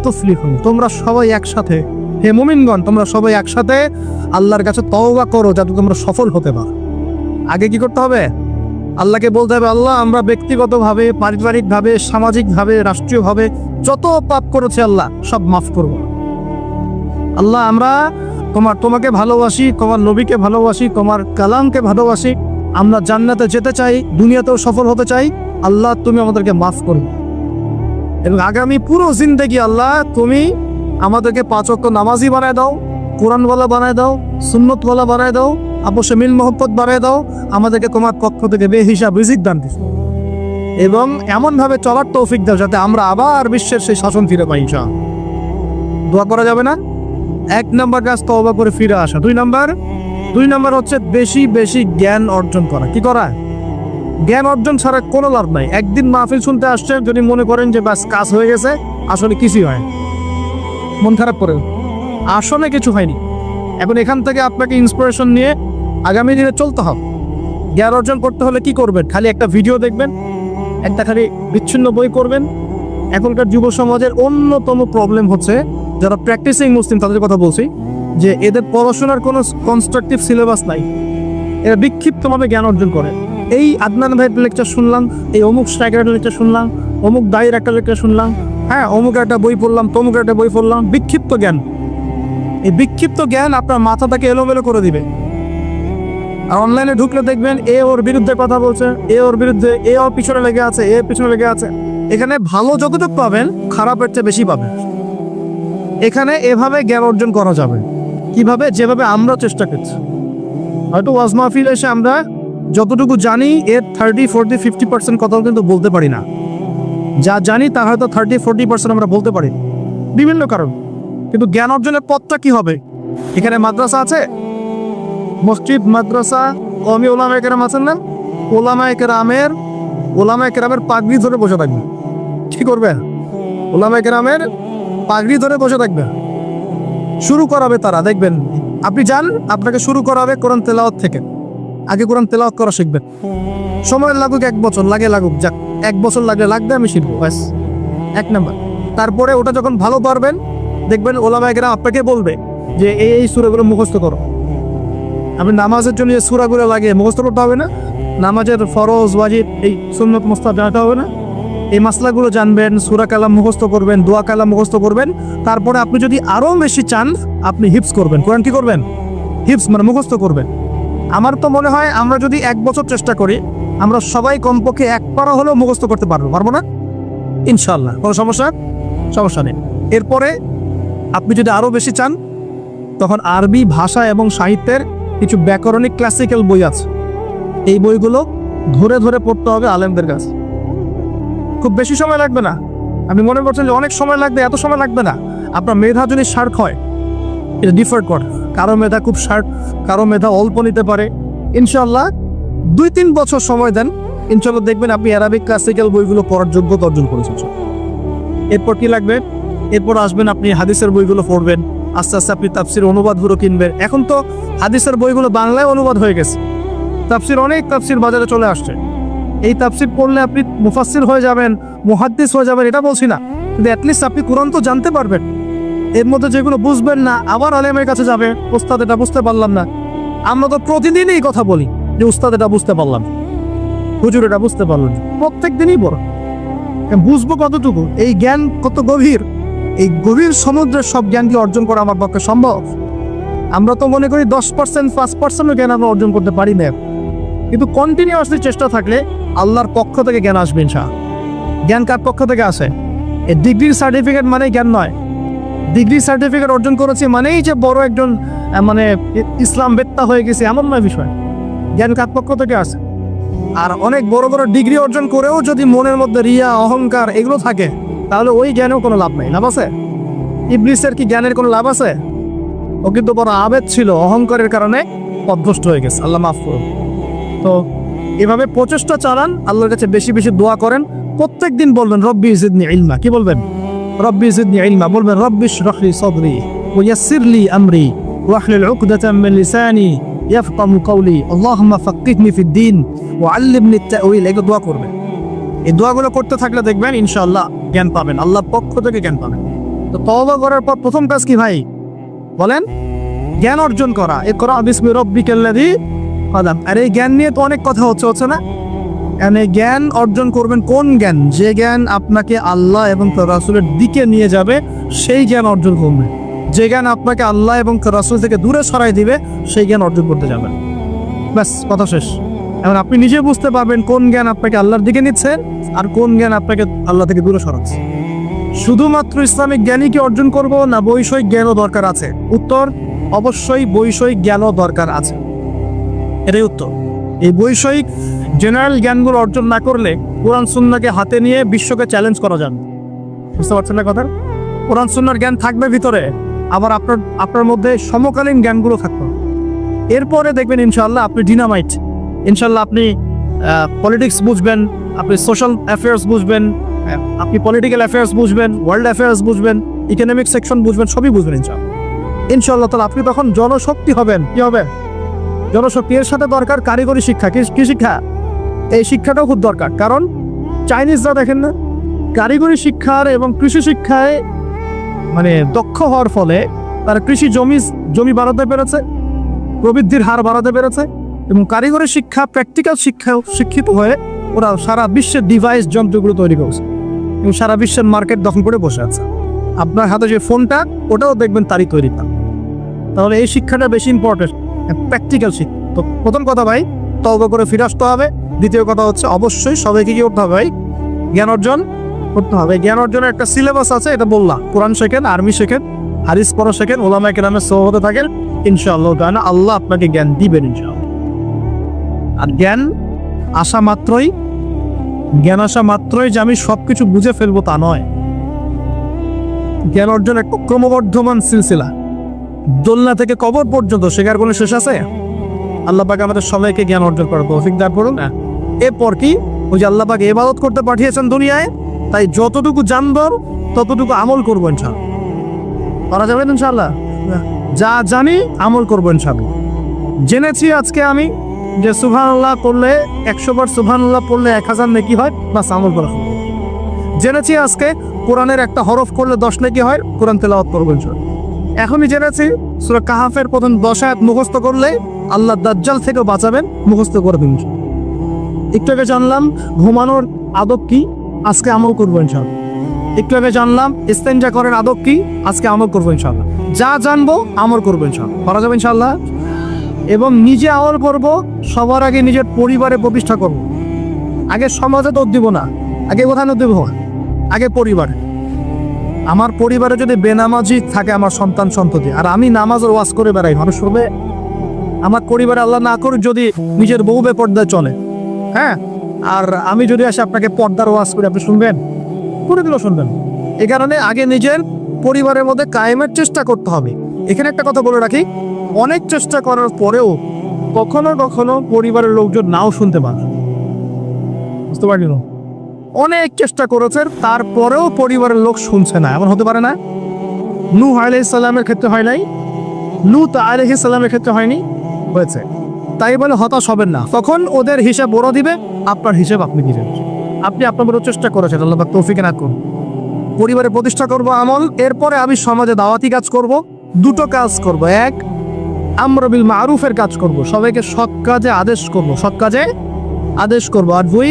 তুফলিহুন। তোমরা সবাই একসাথে, হে মুমিনগণ, তোমরা সবাই একসাথে আল্লাহর কাছে তওবা করো যাতে তোমরা সফল হতে পারো। আগে কি করতে হবে? আল্লাহকে বলতে হবে, আল্লাহ আমরা ব্যক্তিগতভাবে, পারিবারিকভাবে, সামাজিকভাবে, রাষ্ট্রীয়ভাবে যত পাপ করেছি আল্লাহ সব মাফ করব। আল্লাহ আমরা তোমাকে ভালোবাসি, তোমার নবীকে ভালোবাসি, তোমার কালামকে ভালোবাসি, আমরা জান্নাতে যেতে চাই, দুনিয়াতেও সফল হতে চাই, আল্লাহ তুমি আমাদেরকে মাফ করবে। এবং আগামী পুরো জিন্দেগি আল্লাহ তুমি আমাদেরকে 5 ওয়াক্ত নামাজি বানায় দাও, কোরআনওয়ালা বানায় দাও, সুন্নতওয়ালা বানায় দাও, আপসে মিল মোহব্বত বানায় দাও, আমাদেরকে তোমার পক্ষ থেকে বেহিসাব রিজিক দান দিও, এবং এমনভাবে চলার তৌফিক দাও যাতে আমরা আবার বিশ্বের সেই শাসন ফিরে পাই ইনশাআল্লাহ। দোয়া করা যাবে না? 1 নাম্বার কাজ তওবা করে ফিরে আসা। 2 নাম্বার হচ্ছে বেশি বেশি জ্ঞান অর্জন করা। কি করা? জ্ঞান অর্জন ছাড়া কোনো লাভ নাই। একদিন মাহফিল শুনতে আসছেন, যদি মনে করেন যে বাস কাজ হয়ে গেছে, আসলে কিছুই হয়, মন খারাপ করে, আসলে কিছু হয়নি। এখন এখান থেকে আপনাকে ইন্সপিরেশন নিয়ে আগামী দিনে চলতে হবে। জ্ঞান অর্জন করতে হলে কি করবেন? খালি একটা ভিডিও দেখবেন, একটা খালি বিচ্ছিন্ন বই করবেন। এখনকার যুব সমাজের অন্যতম প্রবলেম হচ্ছে, যারা প্র্যাকটিসিং মুসলিম তাদের কথা বলছি, যে এদের পড়াশোনার কোনো কনস্ট্রাকটিভ সিলেবাস নাই, এরা বিক্ষিপ্তভাবে জ্ঞান অর্জন করে। এই আদনান ভাইয়ের লেকচার শুনলাম, এই অমুক স্ট্রাইকারের লেকচার শুনলাম, অমুক দায়ের একটা লেকচার শুনলাম, হ্যাঁ অমুক একটা বই পড়লাম, তমুক একটা বই পড়লাম, বিক্ষিপ্ত জ্ঞান। এই বিক্ষিপ্ত জ্ঞান আপনার মাথাটাকে এলোমেলো করে দিবে। আর অনলাইনে ঢুকলে দেখবেন এ ওর বিরুদ্ধে কথা বলছে, এ ওর বিরুদ্ধে, এ ওর পিছনে লেগে আছে, এ পিছনে লেগে আছে। এখানে ভালো যতটুকু পাবেন, খারাপের চেয়ে বেশি পাবেন। এখানে এভাবে জ্ঞান অর্জন করা যাবে। কিভাবে? যেভাবে আমরা চেষ্টা করছি। হয়তো ওয়াজ মাহফিল এসে আমরা যতটুকু জানি এর 30, 40, 50% কথাও কিন্তু বলতে পারি না। যা জানি তা হয়তো 30, 40% আমরা বলতে পারি বিভিন্ন কারণ। কিন্তু জ্ঞান অর্জনের পথটা কি হবে? এখানে মাদ্রাসা আছে, মসজিদ, মাদ্রাসা, কওমি ওলামায়ে কেরাম আছেন না? ওলামায়ে কেরামের পাগড়ি ধরে বসে থাকবে। কি করবেন? ওলামায়ে কেরামের পাগড়ি ধরে বসে থাকবে। শুরু করাবে তারা, দেখবেন আপনি যান, আপনাকে শুরু করাবে কোরআন তেলাওয়াত থেকে। আগে কোরআন তেলাওয়াত করা শিখবেন। সময় লাগুক 1 বছর, লাগুক, যাক 1 বছর লাগবে আমি শিখবো, ব্যাস 1 নাম্বার। তারপরে ওটা যখন ভালো পারবেন, দেখবেন ওলামায়ে কেরাম আপনাকে বলবে যে এই সূরাগুলো মুখস্থ করো। আপনি নামাজের জন্য যে সূরাগুলো লাগে মুখস্থ করতে হবে না? নামাজের ফরজ, ওয়াজিব, এই সুন্নত মুস্তাহাব জানতে হবে না? এই মাসলাগুলো জানবেন, সূরা কালাম মুখস্থ করবেন, দোয়া কালাম মুখস্থ করবেন। তারপরে আপনি যদি আরও বেশি চান, আপনি হিফজ করবেন। কোরআন কি করবেন? হিফজ মানে মুখস্থ করবেন। আমার তো মনে হয় আমরা যদি 1 বছর চেষ্টা করি, আমরা সবাই কমপক্ষে 1 পারা হলেও মুখস্থ করতে পারবো না? ইনশাআল্লাহ, কোনো সমস্যা নেই। এরপরে আপনি যদি আরও বেশি চান, তখন আরবি ভাষা এবং সাহিত্যের কিছু ব্যাকরণিক ক্লাসিক্যাল বই আছে। এই বইগুলো ধরে ধরে পড়তে হবে আলেমদের কাছে। খুব বেশি সময় লাগবে না। আপনি মনে করছেন যে অনেক সময় লাগবে, এত সময় লাগবে না। আপনার মেধা যদি শার্প হয়, এটা ডিফার করে। কারো মেধা খুব শার্প, কারো মেধা অল্প নিতে পারে। ইনশাআল্লাহ 2-3 বছর সময় দেন, ইনশাআল্লাহ দেখবেন আপনি অ্যারাবিক ক্লাসিক্যাল বইগুলো পড়ার যোগ্যতা অর্জন করেছেন। এরপর কি লাগবে? এরপর আসবেন আপনি হাদিসের বইগুলো পড়বেন। আস্তে আস্তে আপনি তাফসির অনুবাদগুলো কিনবেন। এখন তো হাদিসের বইগুলো বাংলায় অনুবাদ হয়ে গেছে। অনেক তাফসির বাজারে চলে আসছে। এই তাফসির পড়লে আপনি মুফাসসির হয়ে যাবেন, মুহাদ্দিস হয়ে যাবেন, এটা বলছি না, কিন্তু অ্যাটলিস্ট আপনি কোরআন তো জানতে পারবেন। এর মধ্যে যেগুলো বুঝবেন না, আবার আলেমের কাছে যাবে, উস্তাদ এটা বুঝতে পারলাম না। আমরা তো প্রতিদিনই কথা বলি যে উস্তাদ এটা বুঝতে পারলাম, হুজুর এটা বুঝতে পারলাম। প্রত্যেক দিনই বড় বুঝবো কতটুকু, এই জ্ঞান কত গভীর, এই গভীর সমুদ্রের সব জ্ঞানকে অর্জন করা আমার পক্ষে সম্ভব? আমরা তো মনে করি 10%, 5% জ্ঞান আমরা অর্জন করতে পারি না। কিন্তু কন্টিনিউয়াসলি চেষ্টা থাকলে আল্লাহর পক্ষ থেকে জ্ঞান আসবে ইনশাআল্লাহ। জ্ঞান কার পক্ষ থেকে আসে? এই ডিগ্রির সার্টিফিকেট মানেই জ্ঞান নয়। ডিগ্রি সার্টিফিকেট অর্জন করেছি মানেই যে বড় একজন মানে ইসলাম বেত্তা হয়ে গেছে, এমন নয় বিষয়। জ্ঞান কার পক্ষ থেকে আসে? আর অনেক বড় বড় ডিগ্রি অর্জন করেও যদি মনের মধ্যে রিয়া, অহংকার এগুলো থাকে, তাহলে ওই জ্ঞানেও কোনো লাভ নেই। লাভ আছে? ইবলিসের কি জ্ঞানের কোনো লাভ আছে? ও কিন্তু বড় আবেদ ছিল, অহংকারের কারণে পথভ্রষ্ট হয়ে গেছে। আল্লাহ মাফ করুন। তো এভাবে প্রচেষ্টা চালান, আল্লাহর কাছে বেশি বেশি দোয়া করেন। প্রত্যেক দিন বলবেন রব্বি জিদনি ইলমা। কি বলবেন? রব্বি জিদনি ইলমা। বলবেন রব্বি ইশরাহ লি সাদরি ওয়া ইয়াসসির লি আমরি ওয়াহলুল উকদাতাম মিন লিসানি ইয়াফকাহু কওলি আল্লাহুম্মা ফাক্কিহনি ফিদ-দীন ওয়া আল্লিমনি আত-তা'উইল। এগুলো দোয়া করবেন। এই দোয়াগুলো করতে থাকলে দেখবেন ইনশাআল্লাহ জ্ঞান পাবেন, আল্লাহর পক্ষ থেকে জ্ঞান পাবেন। তো তওবা করার পর প্রথম কাজ কি ভাই? বলেন, জ্ঞান অর্জন করা। ইকরা বিসমি রাব্বিকাল্লাযী কলাম। আর এই জ্ঞান নিয়ে তো অনেক কথা হচ্ছে না? এখানে জ্ঞান অর্জন করবেন কোন জ্ঞান? যে জ্ঞান আপনাকে আল্লাহ এবং তার রাসূলের দিকে নিয়ে যাবে, সেই জ্ঞান অর্জন করবেন। যে জ্ঞান আপনাকে আল্লাহ এবং তার রাসূল থেকে দূরে সরাই দিবে, সেই জ্ঞান অর্জন করতে যাবেন। ব্যাস, কথা শেষ। এখন আপনি নিজে বুঝতে পারবেন কোন জ্ঞান আপনাকে আল্লাহর দিকে নিচ্ছে আর কোন জ্ঞান আপনাকে আল্লাহ থেকে দূরে সরাচ্ছে। শুধুমাত্র ইসলামিক জ্ঞানই কি অর্জন করব, না বৈষয়িক জ্ঞানও দরকার আছে? উত্তর, অবশ্যই বৈষয়িক জ্ঞানও দরকার আছে। এটাই উত্তর। এই বৈষয়িক জেনারেল জ্ঞানগুলো অর্জন না করলে কোরআন সুন্নাহকে হাতে নিয়ে বিশ্বকে চ্যালেঞ্জ করা যাবে। বুঝতে পারছেন না কথা? কোরআন সুন্নাহর জ্ঞান থাকবে ভিতরে, আবার আপনার মধ্যে সমকালীন জ্ঞানগুলো থাকবে। এরপরে দেখবেন ইনশাআল্লাহ আপনি ডিনামাইট। ইনশাআল্লাহ আপনি পলিটিক্স বুঝবেন, আপনি সোশ্যাল অ্যাফেয়ার্স বুঝবেন, আপনি পলিটিক্যাল অ্যাফেয়ার্স বুঝবেন, ওয়ার্ল্ড অ্যাফেয়ার্স বুঝবেন, ইকোনমিক সেকশন বুঝবেন, সবই বুঝবেন ইনশাআল্লাহ। তাহলে আপনি তখন জনশক্তি হবেন। কি হবে? জনশক্তি। এর সাথে দরকার কারিগরি শিক্ষা। কি শিক্ষা? এই শিক্ষাটাও খুব দরকার। কারণ চাইনিজরা দেখেন না, কারিগরি শিক্ষার এবং কৃষি শিক্ষায় মানে দক্ষ হওয়ার ফলে তারা কৃষি জমি বাড়াতে পেরেছে, প্রবৃদ্ধির হার বাড়াতে পেরেছে, এবং কারিগরি শিক্ষা, প্র্যাকটিক্যাল শিক্ষাও শিক্ষিত হয়ে ওরা সারা বিশ্বের ডিভাইস যন্ত্রগুলো তৈরি করছে এবং সারা বিশ্বের মার্কেট দখল করে বসে আছে। আপনার হাতে যে ফোনটা, ওটাও দেখবেন তারই তৈরি। তাহলে এই শিক্ষাটা বেশি ইম্পর্টেন্ট, প্র্যাকটিক্যাল শিক্ষা। তো প্রথম কথা ভাই, তওবা করে ফিরে আসতে হবে। দ্বিতীয় কথা হচ্ছে অবশ্যই সবাইকে কি করতে হবে ভাই? জ্ঞান অর্জন করতে হবে। জ্ঞান অর্জনের একটা সিলেবাস আছে, এটা বললাম। কোরআন শেখেন, আরবি শেখেন, হাদিস পড়া শেখেন, ওলামায়ে কেরামের সোহবতে থাকেন, ইনশাআল্লাহ তাআলা আল্লাহ আপনাকে জ্ঞান দিবেন ইনশাআল্লাহ। আর জ্ঞান আসা মাত্রই যে আমি সবকিছু বুঝে ফেলবো তা নয়। জ্ঞান অর্জন একটা ক্রমবর্ধমান সিলসিলা, দোলনা থেকে কবর পর্যন্ত শেখার কোনো শেষ আছে? আল্লাহ পাক আমাদের সবাইকে জ্ঞান অর্জন করার তৌফিক দান করুন। এরপর কি, ওই যে আল্লাহ পাক ইবাদত করতে পাঠিয়েছেন দুনিয়ায়, তাই যতটুকু জানবো ততটুকু আমল করবো ইনশাআল্লাহ। করা যাবে ইনশাআল্লাহ? যা জানি আমল করবো ইনশাআল্লাহ। জেনেছি আজকে আমি যে সুবহানাল্লাহ পড়লে 100 বার সুবহানাল্লাহ পড়লে 1000 নেকি হয়, বাস আমল করা হবে। জেনেছি আজকে কোরআনের একটা হরফ করলে 10 নেকি হয়, কোরআন তেলাওয়াত করবো ইনশাআল্লাহ। এখনই জেনেছি সূরা কাহাফের প্রথম 10 আয়াত মুখস্থ করলে আল্লাহ দাজ্জাল থেকে বাঁচাবেন, মুখস্থ করে দিন। একটু আগে জানলাম ঘুমানোর আদব কি, আজকে আমল করবো ইনশাআল্লাহ। একটু আগে জানলাম ইস্তেঞ্জা করার আদব কি, আজকে আমল করবো ইনশাআল্লাহ। যা জানবো আমল করবো ইনশাআল্লাহ, করা যাবে ইনশাআল্লাহ। এবং নিজে আমল করব, সবার আগে নিজের পরিবারে প্রতিষ্ঠা করব। আগে সমাজে দোষ দিব না, আগে কোথায় দেব? আগে পরিবারে। আমার পরিবারে যদি বেনামাজি থাকে আমার সন্তান সন্ততি, আর আমি নামাজের ওয়াজ করে বেড়াই, মানুষ শুনবে? আমার পরিবারে আল্লাহ না করুক যদি নিজের বউ বেপর্দায় চলে, হ্যাঁ, আর আমি যদি আসে আপনাকে পর্দার ওয়াজ করে, আপনি শুনবেন? করে দিলেও শুনবেন। এই কারণে আগে নিজের পরিবারের মধ্যে কায়েমের চেষ্টা করতে হবে। এখানে একটা কথা বলে রাখি, অনেক চেষ্টা করার পরেও কখনো কখনো পরিবারের লোকজন নাও শুনতে পারে, বুঝতে পারলি? অনেক চেষ্টা করেছেন, তারপরেও পরিবারের লোক শুনছে না, এমন হতে পারে না? নূহ আলাইহিস সালামের ক্ষেত্রে হয় নাই, লূত আলাইহিস সালামের ক্ষেত্রে হয়নি, হয়েছে। তাই বলে হতাশ হবেন না, তখন ওদের হিসাব ওরা দিবে, আপনার হিসাব আপনি দিবেন। আপনি আপনার বড় চেষ্টা করেছেন, আল্লাহ পাক তৌফিক না করুন। পরিবারে প্রতিষ্ঠা করব আমল, এরপরে আমি সমাজে দাওয়াতি কাজ করব। দুটো কাজ করব, এক আমর বিল মারুফের কাজ করব, সবাইকে সৎ কাজে আদেশ করব, সৎ কাজে আদেশ করব। আর দুই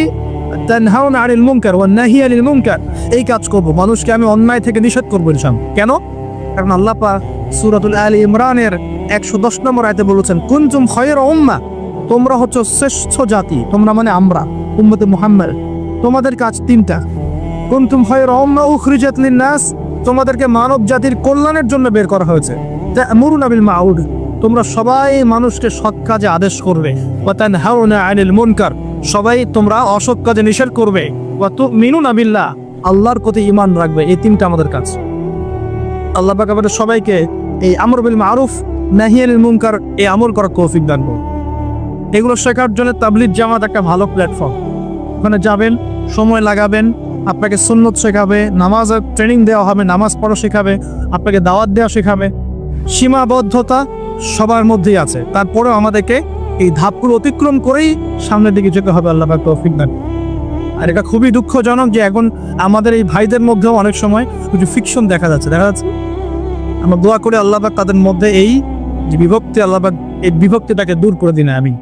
তানহাউনা আনিল মুনকার ওয়ান নাহি আনিল মুনকার, এই কাজ করব, মানুষকে আমি অন্যায় থেকে নিষেধ করব ইনশাআল্লাহ। কেন? কারণ আল্লাহ পাক সূরাতুল আলী ইমরানের 110 নম্বর আয়াতে বলেছেন, কুনতুম খায়রা উম্মাহ, তোমরা হচ্ছে শ্রেষ্ঠ জাতি। তোমরা মানে আমরা, উম্মতে মুহাম্মদ। তোমাদের কাজ তিনটা। কুনতুম খায়রা উম্মাহ উখরিজাত লিন-নাস, তোমাদেরকে মানব জাতির কল্যাণের জন্য বের করা হয়েছে। তা'মুরুনা বিল মা'রুফ, তোমরা সবাই মানুষকে সৎ কাজে আদেশ করবে। ওয়া তানহাউনা আনিল মুনকার, সবাই তোমরা অসৎ কাজে নিষেধ করবে। ওয়া তু'মিনুনা বিল্লাহ, আল্লাহর প্রতি ঈমান রাখবে। এই তিনটা আমাদের কাজ। আল্লাহ পাক আমাদের সবাইকে এই আমর বিল মারুফ নাহি আনিল মুনকার এই আমল করার তৌফিক দান করুন। এগুলো শেখার জন্য তাবলীগ জামাত একটা ভালো প্ল্যাটফর্ম। ওখানে যাবেন, সময় লাগাবেন, আপনাকে সুন্নত শেখাবে, নামাজের ট্রেনিং দেওয়া হবে, নামাজ পড়া শেখাবে, আপনাকে দাওয়াত দেওয়া শেখাবে। সীমাবদ্ধতা সবার মধ্যেই আছে, তারপরেও আমাদেরকে এই ধাপগুলো অতিক্রম করেই সামনের দিকে যেতে হবে। আল্লাহ পাক তৌফিক দান। আর এটা খুবই দুঃখজনক যে এখন আমাদের এই ভাইদের মধ্যেও অনেক সময় কিছু ফিকশন দেখা যাচ্ছে। আমরা দোয়া করি আল্লাহ পাক তাদের মধ্যে এই যে বিভক্তি, আল্লাহ পাক এই বিভক্তিটাকে দূর করে দিন, আমি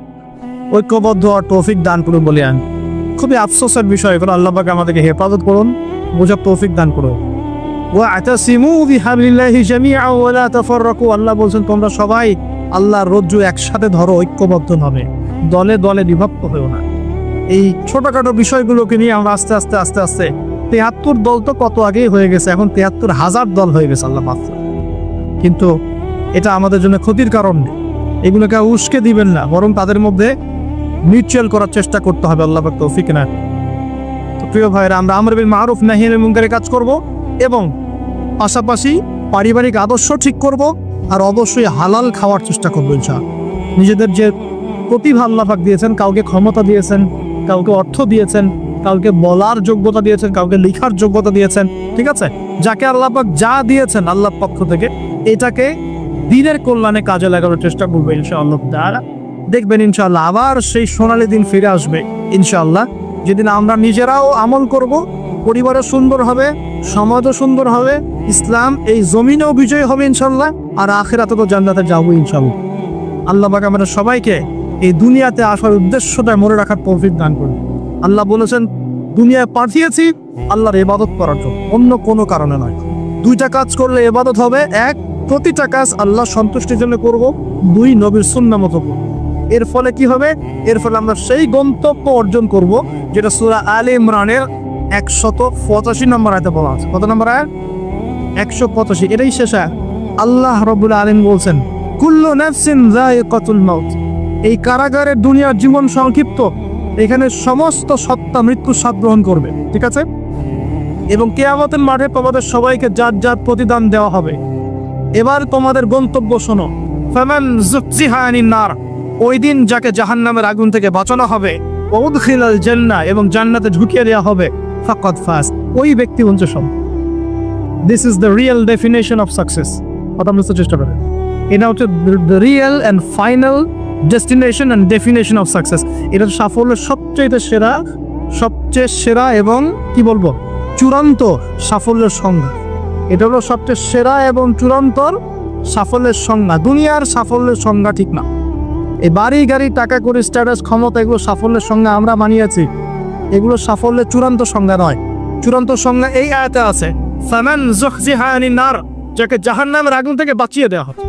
ঐক্যবদ্ধ আর তৌফিক দান করুন বলে আমি। খুবই আফসোসের বিষয় এগুলো। আল্লাহ পাক আমাদেরকে হেফাজত করুন, বোঝার তৌফিক দান করুন। ওয়া'তাসিমু বিহাবলিল্লাহি জামিআ ওয়া লা তাফাররাকু, আল্লাহ বলছেন তোমরা সবাই আল্লাহর রজ্জু একসাথে ধরো, ঐক্যবদ্ধ হবে, দলে দলে বিভক্ত হয়েও না। এই ছোটখাটো বিষয়গুলোকে নিয়ে আমরা আস্তে আস্তে 73 দল তো কত আগেই হয়ে গেছে, এখন 73,000 দল হয়ে গেছে আল্লাহ পাক। কিন্তু এটা আমাদের জন্য ক্ষতির কারণ নেই, এগুলোকে উস্কে দিবেন না, বরং তাদের মধ্যে মিউচুয়াল করার চেষ্টা করতে হবে। আল্লাহ পাক তৌফিক না। তো প্রিয় ভাইরা, আমরা আমর বিল মারুফ নাহি আনিল মুনকারের কাজ করব এবং পাশাপাশি পারিবারিক আদর্শ ঠিক করব, আর অবশ্যই হালাল খাওয়ার চেষ্টা করবো ইনশাআল্লাহ। নিজেদের যে প্রতিভা আল্লাহ পাক দিয়েছেন, কাউকে ক্ষমতা দিয়েছেন, কাউকে অর্থ দিয়েছেন, কাউকে বলার যোগ্যতা দিয়েছেন, কাউকে লেখার যোগ্যতা দিয়েছেন, ঠিক আছে? যাকে আল্লাহ পাক যা দিয়েছেন আল্লাহর পক্ষ থেকে, এটাকে দিনের কল্যাণে কাজে লাগানোর চেষ্টা করবো ইনশাআল্লাহ তাআলা। দেখবেন ইনশাআল্লাহ আবার সেই সোনালী দিন ফিরে আসবে ইনশাআল্লাহ, যেদিন আমরা নিজেরাও আমল করব, পরিবারও সুন্দর হবে, সমাজও সুন্দর হবে, ইসলাম এই জমিনেও বিজয় হবে ইনশাআল্লাহ, আর আখিরাতে তো জান্নাতে যাবো ইনশাআল্লাহ। আল্লাহ পাক আমাদের সবাইকে এই দুনিয়াতে আসার উদ্দেশ্যটা মনে রাখার তৌফিক দান করুন। আল্লাহ বলেছেন দুনিয়ায় পাঠিয়েছি আল্লাহর ইবাদত করার জন্য, অন্য কোনো কারণে নয়। দুইটা কাজ করলে ইবাদত হবে, এক প্রতিটা কাজ আল্লাহ সন্তুষ্টির জন্য করব, দুই নবীর সুন্নাহ মতো করব। এর ফলে কি হবে? এর ফলে আমরা সেই গন্তব্য অর্জন করব যেটা সূরা আলে ইমরানের 185 নম্বর আয়াতে বলা আছে। কত নম্বর আয়াত? 185। এটাই শেষ আয়াত। আল্লাহ রাব্বুল আলামিন বলছেন কুল্লু নাফসিন যায়িকাতুল মাউত, এই কারাগারের দুনিয়ার জীবন সংক্ষিপ্ত, এখানে সমস্ত সত্তা মৃত্যুর স্বাদ গ্রহণ করবে, ঠিক আছে? এবং কিয়ামতের মাঠে তোমাদের সবাইকে যার যার প্রতিদান দেওয়া হবে। এবার তোমাদের গন্তব্য শোনো। ফামান যুকজিহা আনিন নার, ওই দিন যাকে জাহান্নামের আগুন থেকে বাঁচানো হবে, ওয়া উদখিলাল জান্নাহ, এবং জান্নাতে ঢুকিয়ে দেওয়া হবে, ফাকাদ ফাজ, ওই ব্যক্তি হচ্ছে সফল। This is the real definition of success. কথা বুঝতে চেষ্টা করেন, এটা হচ্ছে the real and final destination and definition of success. এটা সাফল্যের সবচেয়ে সেরা এবং কি বলবো, চূড়ান্ত সাফল্যের সংজ্ঞা। এটা হলো সবচেয়ে সেরা এবং চূড়ান্ত সাফল্যের সংজ্ঞা। দুনিয়ার সাফল্যের সংজ্ঞা ঠিক না। এই বাড়ি গাড়ি টাকা করে স্ট্যাটাস ক্ষমতা, এগুলো সাফল্যের সংজ্ঞা আমরা মানিয়েছি, এগুলো সাফল্যের চূড়ান্ত সংজ্ঞা নয়। চূড়ান্ত সংজ্ঞা এই আয়াতে আছে, ফামান যুকজিহা আনিন নার, যাকে জাহান্নামের আগুন থেকে বাঁচিয়ে দেওয়া হবে,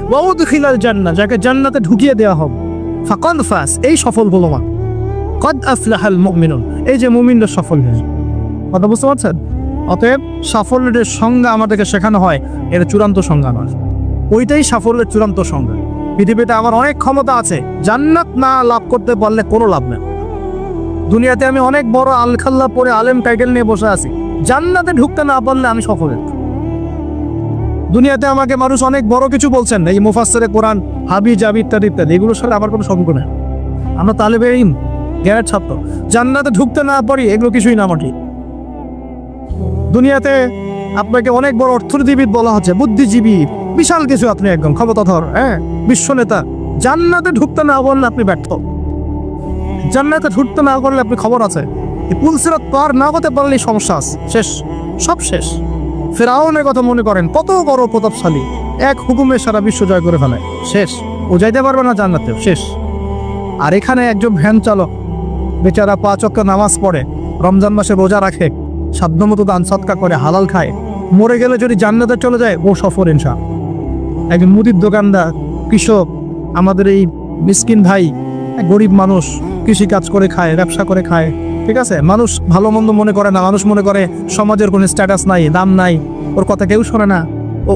ওয়া উদখিলাল জান্নাহ, যাকে জান্নাতে ঢুকিয়ে দেওয়া হবে, ফাকাদ ফাজ, এই সফল হলো মা। কদ আফলাহাল মুমিনুন, এই যে মুমিনরা সফল হয়েছে। কথা বুঝতে পারছেন? অতএব সাফল্যের সংজ্ঞা আমাদেরকে শেখানো হয়, এটা চূড়ান্ত সংজ্ঞা নয়, ওইটাই সাফল্যের চূড়ান্ত সংজ্ঞা। পৃথিবীতে আমার অনেক ক্ষমতা আছে, জান্নাত না লাভ করতে পারলে কোনো লাভ নেই। দুনিয়াতে আমি অনেক বড় আলখাল্লা পরে আলেম টাইটেল নিয়ে বসে আছি, জান্নাতে ঢুকতে না পারলে আমি সফল। দুনিয়াতে আমাকে মানুষ অনেক বড় কিছু বলছেন, এই মুফাসসিরে কোরআন, হাবি জাবি ইত্যাদি ইত্যাদি, এগুলোর সাথে আমার কোনো সম্পর্ক নেই। আমরা তালেবে ইলম, জ্ঞানের ছাত্র, জান্নাতে ঢুকতে না পারি এগুলো কিছুই না আমার ঠিক। দুনিয়াতে আপনাকে অনেক বড় অর্থনীতিবিদ বলা হচ্ছে, বুদ্ধিজীবী, বিশাল কিছু, আপনি একদম ক্ষমতাধর, বিশ্ব নেতা, জান্নাতে ঢুকতে না পারলে আপনি ব্যর্থ। জান্নাতে ঢুকতে না পারলে আপনি খবর আছে, এই পুলসিরাত পার না হতে পারলে সমস্যা আছে, শেষ, সব শেষ। ফেরাউনের কথা মনে করেন, কত বড় প্রতাপশালী, এক হুকুমে সারা বিশ্ব জয় করে ফেলে, শেষ, ও যাইতে পারবে না জান্নাতে, শেষ। আর এখানে একজন ভ্যান চালক বেচারা 5 ওয়াক্ত নামাজ পড়ে, রমজান মাসে রোজা রাখে, সাধ্যমতো দান সৎকার করে, হালাল খায়, মরে গেলে যদি জান্নাতে চলে যায় ও সফল ইনশাআল্লাহ। একজন মুদির দোকানদার, কৃষক, আমাদের এই মিসকিন ভাই, গরিব মানুষ, কৃষি কাজ করে খায়, ব্যবসা করে খায়, ঠিক আছে? মানুষ ভালো মন্দ মনে করে না, মানুষ মনে করে সমাজের কোনো স্ট্যাটাস নাই, দাম নাই, ওর কথা কেউ শোনে না,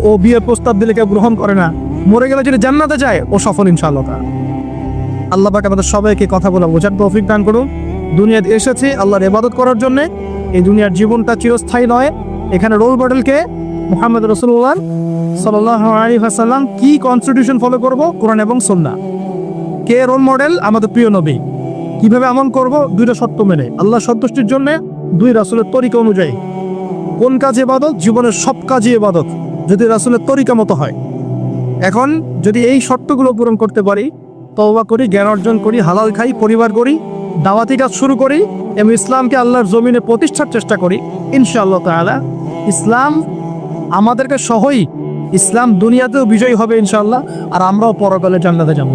ও বিয়ের প্রস্তাব দিলে কেউ গ্রহণ করে না, মরে গেলে যদি জান্নাতে যায় ও সফল ইনশাআল্লাহ। আল্লাহ পাক আমাদের সবাইকে কথা বলা বোঝার তৌফিক দান করুন। দুনিয়াতে এসেছি আল্লাহর ইবাদত করার জন্য, এই দুনিয়ার জীবনটা চিরস্থায়ী নয়। এখানে রোল মডেলকে মুহাম্মদ রাসূলুল্লাহ সাল্লাল্লাহু আলাইহি ওয়াসাল্লাম, কি কনস্টিটিউশন ফলো করব, কোরআন এবং সুন্নাহ। কে রোল মডেল? আমাদের প্রিয় নবী। কিভাবে আমল করব? 2টা শর্ত মেনে, আল্লাহ সন্তুষ্টির জন্য, 2 রাসূলের তরিকা অনুযায়ী। কোন কাজ ইবাদত? জীবনের সব কাজই ইবাদত যদি রাসূলের তরিকা মতো হয়। এখন যদি এই শর্তগুলো পূরণ করতে পারি, তওবা করি, জ্ঞান অর্জন করি, হালাল খাই, পরিবার করি, দাওয়াতি কাজ শুরু করি এবং ইসলামকে আল্লাহর জমিনে প্রতিষ্ঠার চেষ্টা করি, ইনশাআল্লাহ তাআলা ইসলাম আমাদেরকে সহই, ইসলাম দুনিয়াতেও বিজয়ী হবে ইনশাআল্লাহ, আর আমরাও পরকালে জান্নাতে যাব।